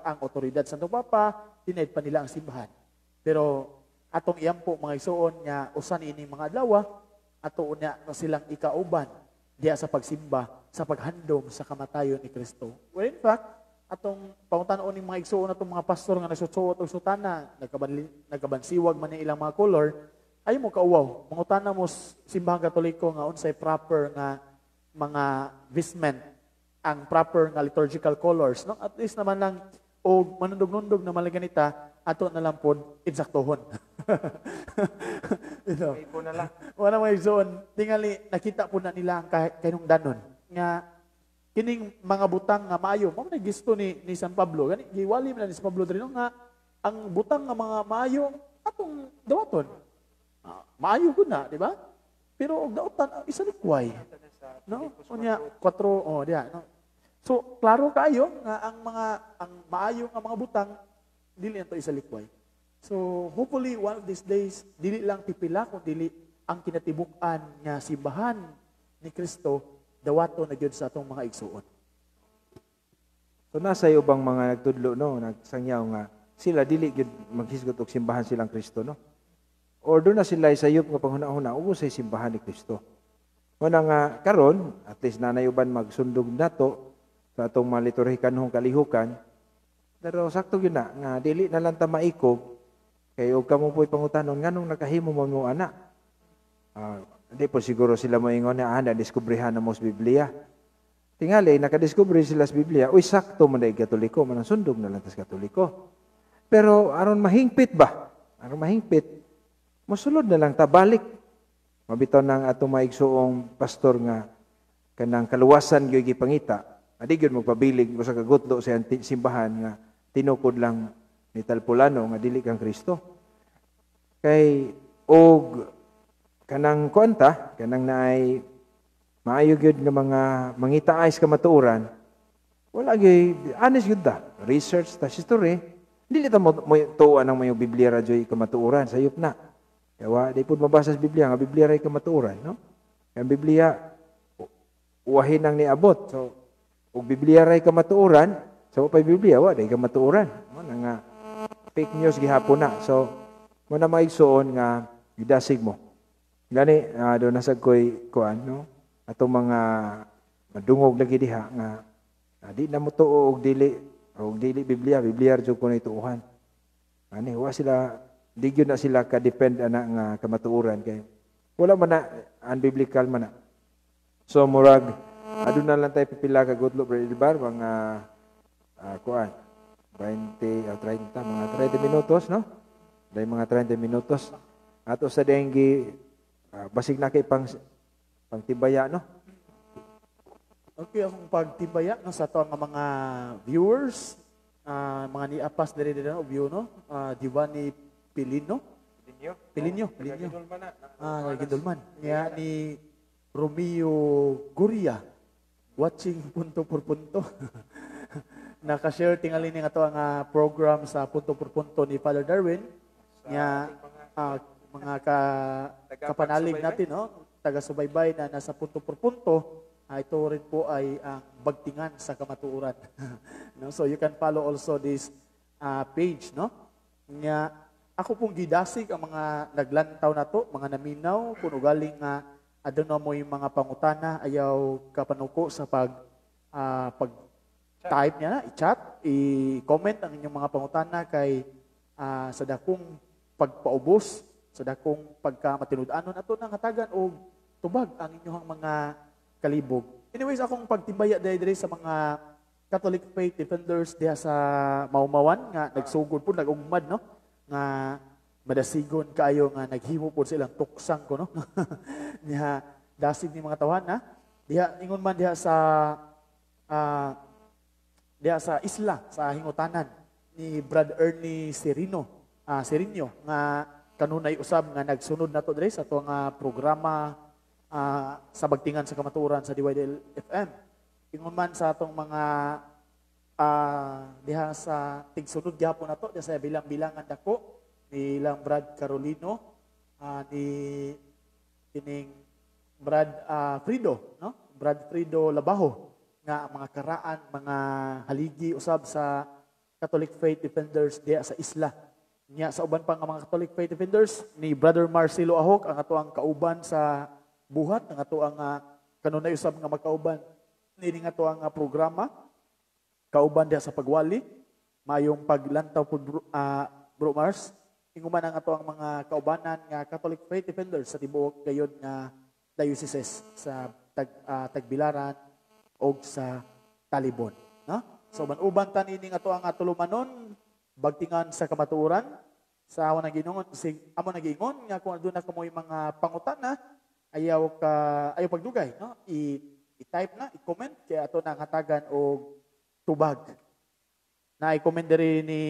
ang otoridad sa Santo Papa, denied pa nila ang simbahan. Pero atong iyang po mga isuon nga usan ini mga adlaw, ato unya na silang ikauban diya sa pagsimba, sa paghandom sa kamatayon ni Kristo. Well, in fact, atong pangutan-on ni mga isuon atong mga pastor nga nagsusuot og sutana, nagkabansiwag man ni ilang mga color, ay mo kauwaw. Mangutana mo simbahang Katoliko nga unsay proper nga mga vestment, ang proper nga liturgical colors, no? At least naman lang og manundog-nundog na malaganita, ato na lang pod eksaktohon. Ito. May po na lang. Wala may zone. Tingali nakita po na nila ang kinungdanon nga kining mga butang nga maayo, mao na gisto ni San Pablo. Gani giwali man ni San Pablo diri nga ang butang nga mga maayo atong dawaton. Maayo gud na, di ba? Pero og daotan isa likway. No? Unya 4 diya, no. So klaro kayo nga ang maayo nga mga butang dili nato isa likway. So hopefully one of these days dili lang pipila kun dili ang kinatibuk-an nga simbahan ni Kristo dawato na gyud sa atong mga igsuon. So nasa ubang mga nagtudlo, no, nagsangyaw nga sila dili gyud maghisgot og simbahan silang Kristo, no. Or doon na sila sayop nga panghuna-huna ubo sa simbahan ni Kristo. Kuna nga karon, at least nanayuban magsundog nato sa atong mga liturhikanhong kalihukan. Pero sakto yun na, nga dili na lang ta maikog, kay og kamo po'y pangutanon, nganong nakahimo mo ana? Hindi po siguro sila moingon na na-diskubrihan na mo sa Biblia. Tingali, nakadiskubre sila sa Biblia, uy, sakto man dahil Katoliko, manasundog na lang tas Katoliko. Pero aron mahingpit ba? Aron mahingpit, musulod na lang tabalik. Mabitaw ng atong maigsuong pastor nga, kanang kaluwasan gyud gipangita. Adi gyud magpabilig sa kagutlo sa simbahan nga tinukod lang ni Talpulano nga dili kang Kristo. Kay og kanang kuanta, kanang naay maayo gyud nga mga mangitaay sa kamatuoran. Wala gyud honest gyud ta. Research ta history. Dili ta mo tuwa nang mayo Biblia ra joy kamatuoran sayop na. Kaya di pud mabasa sa Biblia nga Biblia ray kamatuoran, no? Ang Biblia uwahin nang niabot. So, ug Biblia ray kamatuoran, so pa Biblia wa day kamatuoran. Mo nga fake news gihapon na. So, mo na maigsuon nga gidasig mo. Gani do nasag koy kuan, no? Atong mga madungog lagi diha nga di na mo tuo og dili Biblia jud ko na ituuhan. Ani wa sila di gyud na sila ka-depend ana nga kamatuoran kay wala man na unbiblical man na. So murag aduna lang tay pipila ka gutlo bar mga kuan 20 o 30 mga 30 minutos, no? Dai mga 30 minutos. Ato sa dengue basig na kay pangtibaya, no? Okay, akong pagtibaya no, sa to nga mga viewers, mga niapas diri no view no, Giovanni Pilino. Pilinyo. Nagidulman. Nga ni Romeo Guria, watching punto por punto. Naka-share tingali ni nga to ang program sa punto por punto ni Father Darwin. Nga mga kapanalig natin, no? Taga-subaybay na nasa punto por punto. Ito rin po ay ang bagtingan sa kamatuoran. No? So you can follow also this page, no? Nga ako pong gidasig ang mga naglantaw na to, mga naminaw, kung galing nga aduna mo yung mga pangutana, ayaw kapanuko sa pag-type niya na, i-chat, i-comment ang inyong mga pangutana kay sa dakong pagpaubos, sa dakong pagkamatinud-anon ato nang hatagan o tubag ang inyong mga kalibog. Anyways, akong pagtibaya dahil sa mga Catholic faith defenders diha sa Maumawan nga nagsugod po, nag-ugmad, no? Nga madasigon kaayo nga naghimo po silang tuksang ko, no? Diha dasig ni mga tawhan, na diha ingon man diha sa isla sa hingutanan ni Brad Ernie Serino nga kanunay usab nga nagsunod nato diri sa ato nga programa sa bagtingan sa kamatuoran sa DYDL FM. Ingon man sa atong mga diha sa tigsunod gyapon nato diha sa bilang-bilangan dako ni ilang Brad Carolino, ni kining Brad Frido, no? Brad Frido Labaho nga mga karaan, mga haligi usab sa Catholic Faith Defenders diha sa isla. Nya sa uban pa nga mga Catholic Faith Defenders ni Brother Marcelo Ahok ang ato ang kauban sa buhat, ang ato ang kanunay usab nga magkauban nini nga ato ang programa kauban diha sa pagwali mayong paglantaw pud Bro Mars. Inguman ang ato ang mga kaubanan nga Catholic Faith Defenders sa tibuok gayon nga dioceses sa Tagbilaran o sa Talibon, no? So uban tan ini nga ato ang tulumanon bagtingan sa kamatuoran sa awan ng Ginoo. Amo nagiingon nga kung aduna kamoy mga pangutana ayaw pagdugay, no? I-type na, i-comment kay ato nang hatagan og tubag. Na i-comment diri ni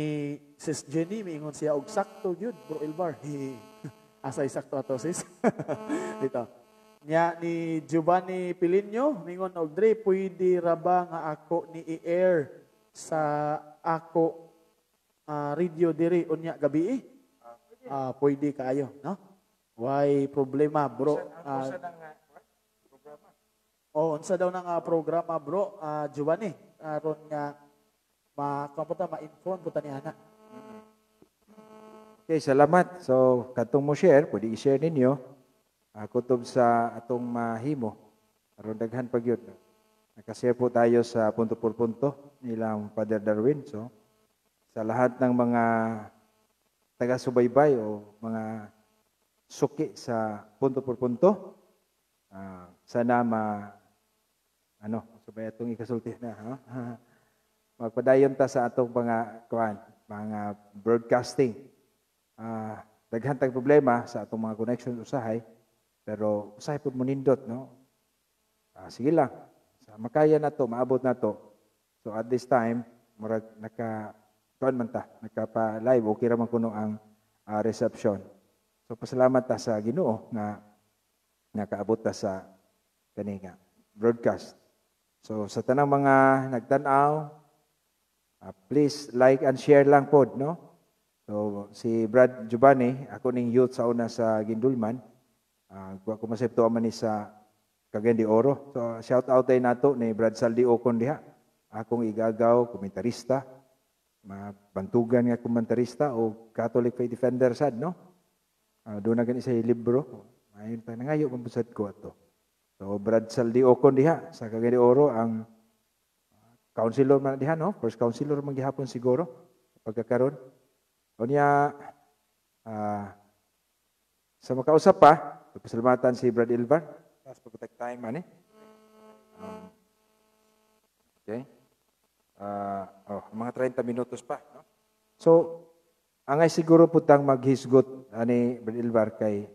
Sis Jenny, miingon siya og sakto gyud Bro Elbar. Asay sakto ato sis. Dito. Nya ni Giovanni Pilinyo, miingon og dre pwede ra ba nga ako ni i-air sa ako radio diri unya gabi? Pwede kaayo, no? Why problema, bro? Unsa daw nang programa, bro? Giovanni, aron nga ma-inform po ni ana. Okay, salamat. So, katong mo share, pwede i-share ninyo kutob sa atong mahimo. Aron daghan pa gyud. Nakashare po tayo sa punto por punto nilang Father Darwin. So, sa lahat ng mga taga-subaybay o mga suki sa punto por punto. Sana sabay atong ikasulti na, ha? Magpadayon ta sa atong mga broadcasting. Daghan tag problema sa atong mga connection usahay, pero usahay pud mo nindot, no? Sige lang. Sa makaya na to, maabot na to. So at this time, murag nagpa-live, okay raman kuno ang reception. So pasalamat ta sa Ginoo nga nakaabot ta sa kaninga broadcast. So sa tanang mga nagtan-aw, please like and share lang pod, no? So si Brad Giovanni, ako ning youth sa una sa Gindulman, ko masepto man ni sa Cagayan de Oro. So shout out tay nato ni Brad Saldi Ocon diha. Akong igagaw komentarista, mabantugan nga komentarista o Catholic Faith Defender sad, no? Doon na gani sa libro. Ayun pa nangayo pambusad ko ato. So Brad Saldi Ocon diha sa Cagayan de Oro ang counselor man diha, no? First counselor man gihapon siguro pagkakaron. Unya sa makausap pa, pasalamatan si Brad Ilvar. Tapos pag-take time man eh. Okay. Mga 30 minutos pa, no? So, angay siguro putang maghisgot ani Brad Ilvar kay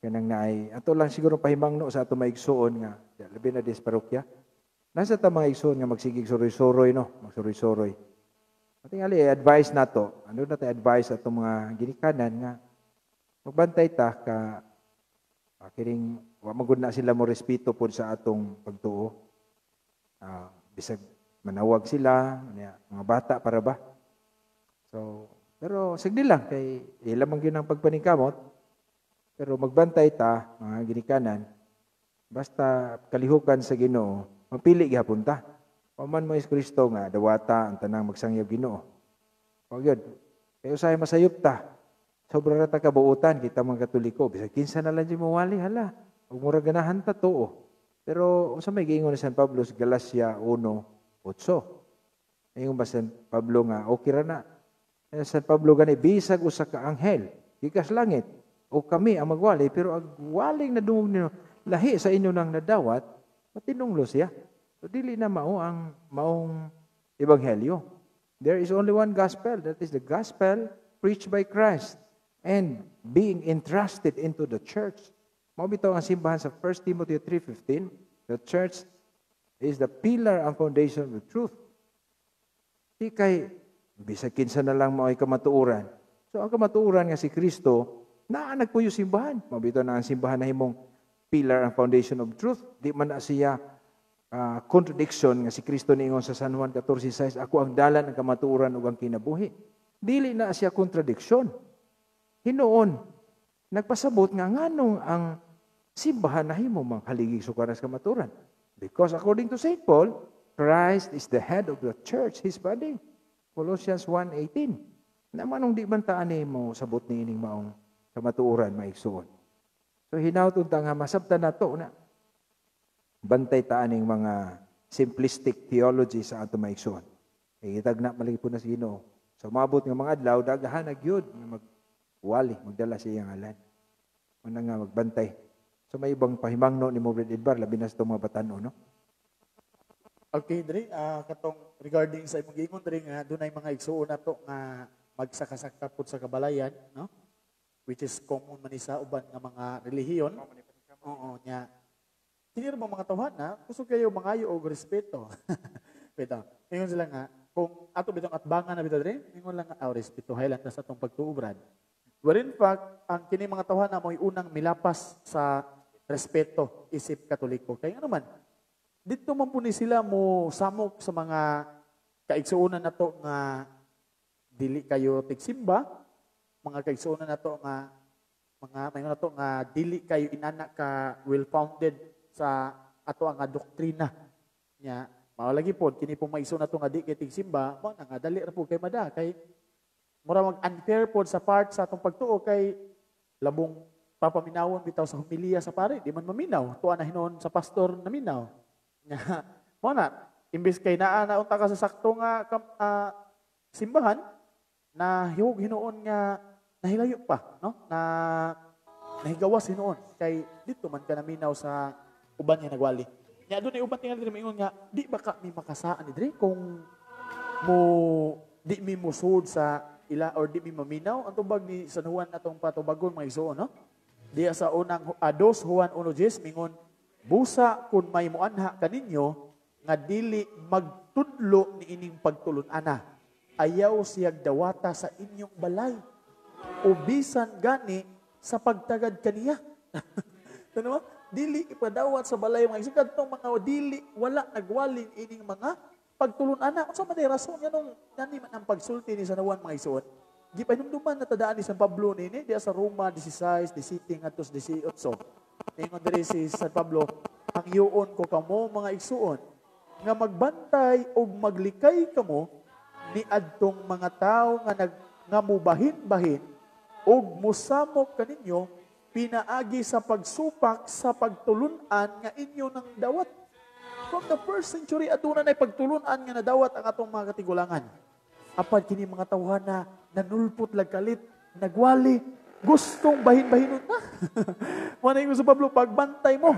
kanang naay ato lang siguro pahimangno sa ato maigsuon nga labi na dis parokya. Nasa ta mga igsuon nga magsigig suroy-suroy, no? Magsuroy-suroy. Tingali advice nato, ano na tay advice ato mga ginikanan nga magbantay ta ka kining wa magud na sila mo respeto pod sa atong pagtuo. Bisag manawag sila, mga bata para ba? So, pero sigdi lang kay ila man gyud ang pagpaningkamot. Pero magbantay ta mga ginikanan basta kalihukan sa Ginoo, mapili gyapon ta. Paman mo is Kristo nga dawata ang tanang magsangyab Ginoo. Pag yun, kaya usahay masayop ta. Sobra na ta kabuutan, kita mga Katoliko. Bisag kinsa na lang di mawali, hala. Huwag mura ganahan ta to. Pero sa may giingon ni San Pablo sa Galacia 1:8. Ayun ba San Pablo nga, okay ra na. San Pablo gani, bisag usa ka anghel, gikas langit, o kami ang magwali, pero ang waling nadungog ninyo, lahi sa inyo nang nadawat, matinunglo siya. So, dili na maong ebanghelyo. There is only one gospel. That is the gospel preached by Christ and being entrusted into the church. Mabitaw ang simbahan sa 1 Timothy 3:15. The church is the pillar and foundation of the truth. Di kay, bisag kinsa na lang mao'y kamatuuran. So, ang kamatuuran nga si Kristo, nagpuyo simbahan. Mabitaw na ang simbahan na himong pillar and foundation of truth. Di man na siya contradiction nga si Kristo niingon sa San Juan 14:6, ako ang dalan ng kamatuoran ug ang kinabuhi. Dili na siya contradiction. Hinuon nagpasabot nga nganong ang simbahan nahimo mang haligi sukaran sa kamatuoran. Because according to St. Paul, Christ is the head of the church, his body. Colossians 1:18. Namanong di man taan mo sabot ni ining maong kamatuoran maigsuon. So hinawton ta nga masabtan nato na bantay taan ng mga simplistic theology sa ato maigsoon. Itag na malagi po na sa Ginoo. So maabot nga mga adlaw daghan nagyud nga magwali, magdala sa iyang ngalan. Una nga magbantay. So may ibang pahimangno ni Brad Ilvar labi na sa mga batan-o, no? Okay, diri katong regarding sa imong giingon diri nga dunay mga igsuon nato nga magsakasakta pud sa kabalayan, no? Which is common man sa uban nga mga relihiyon. Oo, nya Sinir mo mga tawhan na, gusto kayo mangayo og respeto. Bitaw. Ingon sila nga, kung ato bitong atbangan na bitaw diri, ingon lang nga, respeto highland na sa atong pagtuubran. But in fact, ang kini mga tawhan na mo'y unang milapas sa respeto isip Katoliko. Kaya nga naman, dito man po ni sila mo samok sa mga kaigsuonan nato nga dili kayo tigsimba, mga kaigsuonan nato nga mga nato nga dili kayo inana ka well-founded sa ato ang doktrina nya mao lagi pod kini pong maiso nato nga di kay tigsimba mo nga dali ra po kay mada kay mura mag unfair pod sa part sa atong pagtuo kay labong papaminawon bitaw sa homilya sa pare di man maminaw tuwa na hinon sa pastor na minaw nya mo na imbes kay naa na unta ka sa sakto nga simbahan na hinuon nga nahilayo pa no na nahigawas hinuon kay dito man ka naminaw sa uban nga nagwali. Nya doon ay uban tingali diri mingon nga di ba ka mi makasaan ni diri kung mo di mi musud sa ila or di mi maminaw ang tubag ni San Juan atong patubagon mga igsoon no. Diya sa unang 2 Juan 1:10 mingon busa kun may muanha kaninyo nga dili magtudlo ni ining pagtulon-ana ayaw siyag dawata sa inyong balay ubisan gani sa pagtagad kaniya. Ano ba? Dili ipadawat sa balay mga igsoon kadtong mga dili wala nagwalin ining mga pagtulon-ana. Unsa man rason nga nung nani man ang pagsulti ni San Juan mga igsoon? Gipahinumduman na tadaan ni San Pablo nini diya sa Roma 16, 17 ngadto 18. Ingon diri si San Pablo, ang yuon ko kamo mga igsoon nga magbantay og maglikay kamo ni adtong mga tawo nga mubahin-bahin og musamok kaninyo pinaagi sa pagsupak sa pagtulunan nga inyo nang dawat. From the first century aduna nay pagtulunan nga nadawat ang atong mga katigulangan. Apan kini mga tawhana nanulpot lagkalit, nagwali, gustong bahin-bahinon na. Manay ko sa Pablo, pagbantay mo.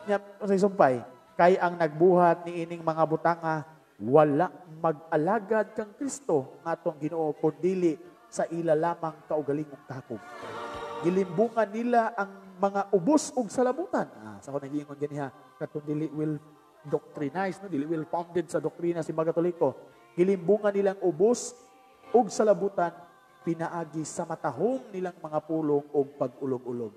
Nya sa sumpay, kay ang nagbuhat ni ining mga butanga, wala mag-alagad kang Kristo nga atong Ginoo kundi sa ila lamang kaugalingong takog. Gilimbungan nila ang mga ubos ug salabutan. Sa ko nagiingon ganiha, katong dili will doctrinize, no? Dili will founded sa doktrina si mga Katoliko. Gilimbungan nilang ubos ug salabutan pinaagi sa matahong nilang mga pulong ug pag-ulog-ulog.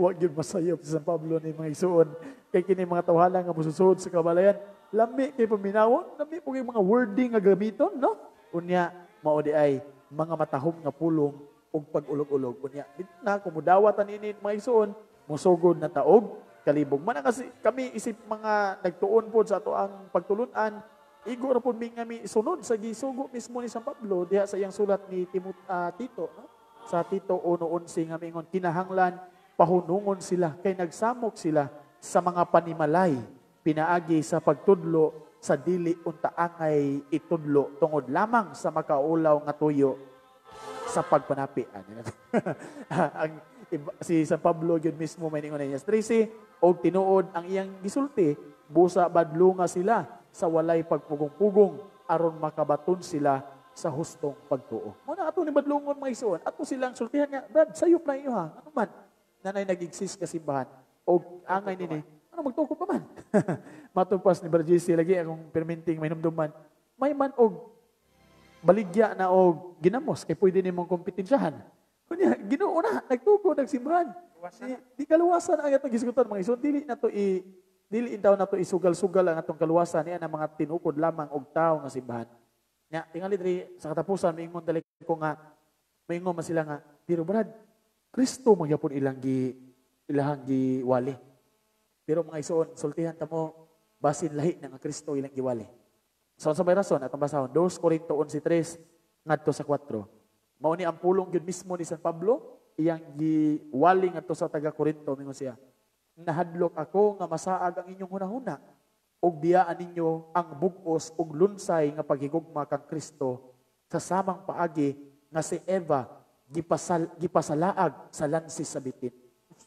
Wa gyud masayop si San Pablo ni mga igsoon kay kini mga tawhala nga mosusod sa kabalayan. Lami kay paminawon, lami po kay mga wording nga gamiton, no? Unya mao di ay mga matahong nga pulong ug pag-ulog-ulog. Unya na kumudawatan ini mga igsoon, mosugod na taog kalibog. Man kasi kami isip mga nagtuon pod sa ato ang pagtulunan. Igo ra pud mi nga mi sunod sa gisugo mismo ni San Pablo diha sa iyang sulat ni Tito, no? Sa Tito 1:11 nga mingon kinahanglan pahunungon sila kay nagsamok sila sa mga panimalay pinaagi sa pagtudlo sa dili unta angay itudlo tungod lamang sa makaulaw nga tuyo sa pagpanapi. Si San Pablo yun mismo may ningon niya 13 og tinuod ang iyang gisulti busa badlunga sila sa walay pagpugong-pugong aron makabaton sila sa hustong pagtuo. Muna ato ni badlungon mga igsoon, ato silang sultihan nga, Brad, sayop na iyo ha. Ano man? Nanay nag-exist ka simbahan. O angay nini, ano magtuko pa man? Matupas ni Brad JC lagi akong perminting may numduman. May man og baligya na og ginamos kay pwede nimong kompetensyahan. Kunya, Ginoo na, nagtuko, nagsimbahan. Di kaluwasan ang atong gisgutan mga igsoon, dili daw nato isugal-sugal ang atong kaluwasan niya ng mga tinukod lamang og tawo nga simbahan. Nya tingali diri sa katapusan miingon dali ko nga miingon man sila nga pero Brad Kristo magyapon ilahang giwali. Pero mga igsoon sultihan ta mo basin lahi na nga Kristo ilang giwali. So sa may rason atong basahon 2 Corinto 11:3 ngadto sa 4. Mao ni ang pulong gyud mismo ni San Pablo iyang giwali ngadto sa taga Corinto mingon siya. Nahadlok ako nga masaag ang inyong hunahuna ug biyaan ninyo ang bug-os ug lunsay nga paghigugma kang Kristo sa samang paagi nga si Eva gipasalaag sa lansis sa bitin.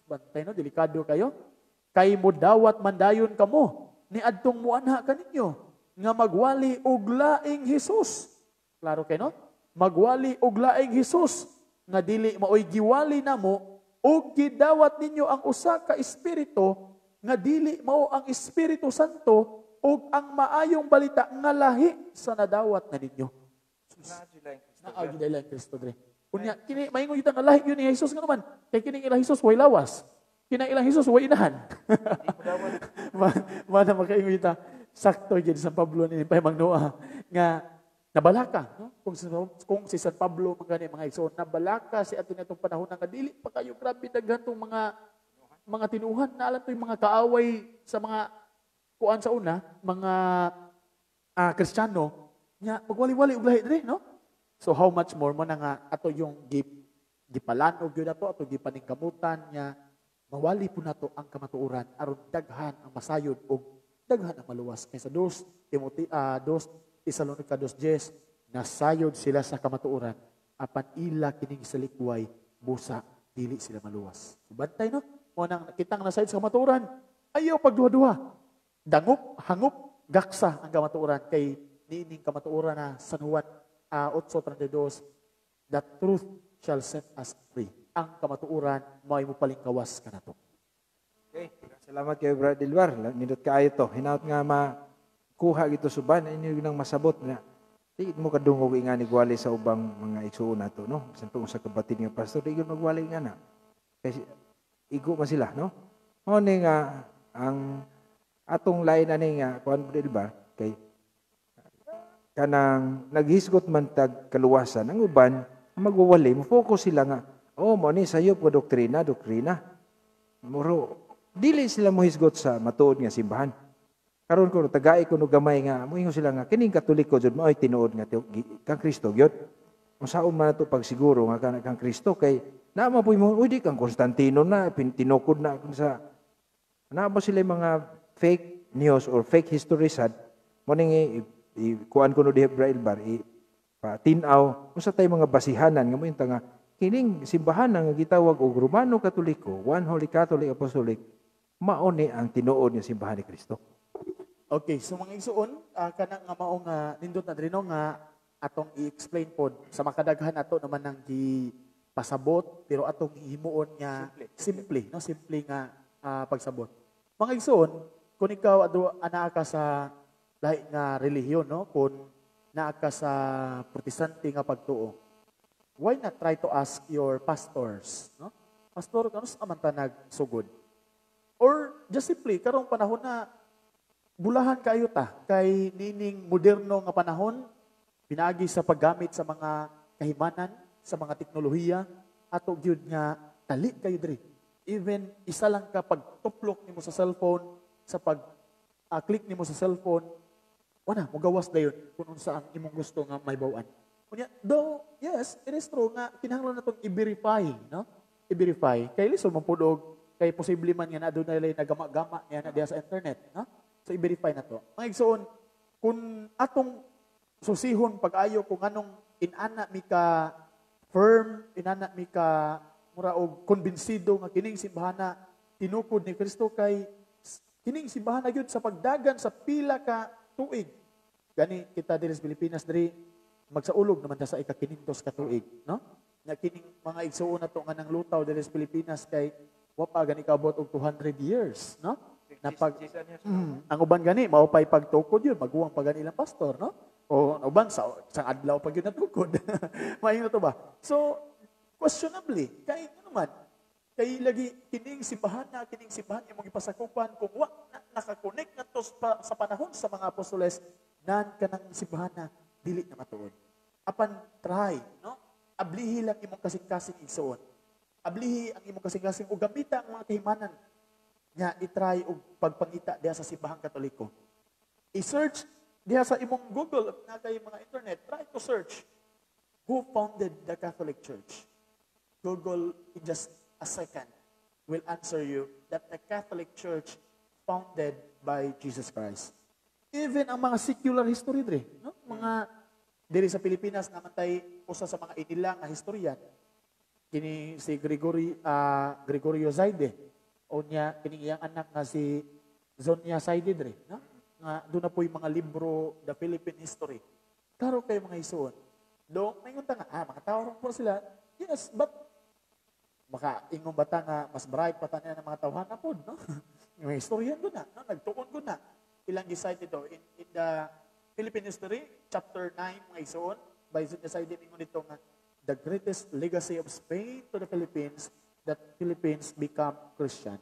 Bantay no, delikado kayo. Kay mudawat mandayon kamo ni adtong muanha kaninyo nga magwali og laing Hesus. Klaro kay no? Magwali og laing Hesus nga dili maoy giwali namo o gidawat ninyo ang usa ka espiritu nga dili mao ang Espiritu Santo o ang maayong balita nga lahi sa nadawat na ninyo. Naagid Kristo dre. Unya kini maingon kita nga lahi yun ni Jesus nga naman. Kay kini ilang Jesus way lawas. Kina ilang Jesus way inahan. Mana makaingon kita sakto gyud sa Pablo ni Pay Magnoa nga nabalaka, no? Kung si San Pablo magani mga igsoon, nabalaka si ato nitong panahon nga dili pa kayo grabe daghan tong mga tinuhan na alam to'y mga kaaway sa mga kuan sa una, mga Kristiyano, nya magwali-wali og lahi diri, no? So how much more mo na nga ato yung gipalanog gyud ato gipaningkamutan nya mawali po nato ang kamatuoran aron daghan ang masayod og daghan ang maluwas kaysa 2 Tesalonica 2:10 nasayod sila sa kamatuoran apan ila kining sa likway busa dili sila maluwas. Bantay no? Mo nang kitang nasayod sa kamatuoran, ayaw pagduha-duha. Dangop, hangop, gaksa ang kamatuoran kay niining kamatuoran na San Juan 8:32, the truth shall set us free. Ang kamatuoran may mupalingkawas kanato. Okay, salamat kay Brad Dilwar. Nindot kaayo to. Hinaut nga makuha gito suban, inyo nang masabot na. Di mo kadungog nga ni gwali sa ubang mga igsuon nato, no? Bisan tungod sa kapatid nga pastor, di gyud magwali nga na. Kasi igo man sila, no? Mo ni nga ang atong lain ani nga kuan Brad Dilwar kay kanang naghisgot man tag kaluwasan ang uban magwawali mo focus sila nga mo ni sayop ko doktrina muro dili sila mohisgot sa matuod nga simbahan karon ko tagai ko no gamay nga moingon sila nga kining katoliko jud maoy tinuod nga kang Kristo gyud unsaon man nato pagsiguro nga kang Kristo kay naa po mo di kang Constantino na tinukod na sa naa ba sila mga fake news or fake history sad mo ning kuan ko no diha Braille patinaw unsa tay mga basihanan nga mo nga kining simbahan nga gitawag og Romano Katoliko, One Holy Catholic Apostolic, mao ni ang tinuod nga simbahan ni Kristo. Okay, so mga igsuon, kanang nga mao nga nindot na diri no nga atong i-explain pod sa makadaghan ato naman nang pasabot pero atong himuon nga simple nga pagsabot. Mga igsuon, kung ikaw ana ka sa lahi nga relihiyon no, kung naa ka sa protestante nga pagtuo, why not try to ask your pastors, no? Pastor, kano sa man ta nagsugod? Or just simply karong panahon na bulahan kayo ta kay nining moderno nga panahon pinaagi sa paggamit sa mga kahimanan, sa mga teknolohiya ato gyud nga tali kayo diri. Even isa lang ka pagtuplok nimo sa cellphone, sa click nimo sa cellphone, wala mo gawas dayon kung unsa ang imong gusto nga may bawaan. Kunya, though, yes, it is true nga, kinahanglan na itong i-verify, no? I-verify. Kay lisod mapudog, kay posible man nga na doon nila nagama-gama niya na diya sa internet, no? So, i-verify na to. Mga igsoon, kung atong susihon pag-ayo kung anong inana mi ka firm, inana mi ka mura og konbinsido nga kining simbahana tinukod ni Kristo kay kining simbahana gyud sa pagdagan sa pila ka tuig. Gani kita diri sa Pilipinas diri magsaulog naman ta sa ika-500 ka tuig, no? Nga kining mga igsuon nato nga nang lutaw diri sa Pilipinas kay wa pa gani kaabot og 200 years, no? Na pag ang uban gani mao pay pagtukod yun, maguwang pa gani ilang pastor, no? O ang uban sa adlaw pag yun natukod. Maayong na to ba? So questionably kay ano man kay lagi kining simbahan imong ipasakupan kung wa nakakonek na to sa panahon sa mga apostoles nan kanang simbahan na dili na matuod. Apan try, no? Ablihi lang imong kasing-kasing igsuon. Ablihi ang imong kasing-kasing ug gamita ang mga kahimanan nga i-try og pagpangita diha sa simbahang Katoliko. I-search diha sa imong Google na kay mga internet, try to search who founded the Catholic Church. Google in just a second will answer you that the Catholic Church founded by Jesus Christ. Even ang mga secular history dre, no? Mga diri sa Pilipinas namatay usa sa mga inila nga historian. Kini si Gregorio Zaide. O niya kining iyang anak nga si Zonia Zaide dre, no? Nga doon na po yung mga libro the Philippine history. Klaro kay mga isuon. Do may ta nga mga tao ron po sila. Yes, but maka-ingong bata nga mas bright pa taniya ng mga tawhan na po, no? Yung historian ko na, no? Nagtuon ko na. Ilang decide ito in the Philippine history, chapter 9, mga isuon, by decided ingon dito nga, the greatest legacy of Spain to the Philippines, that Philippines become Christian.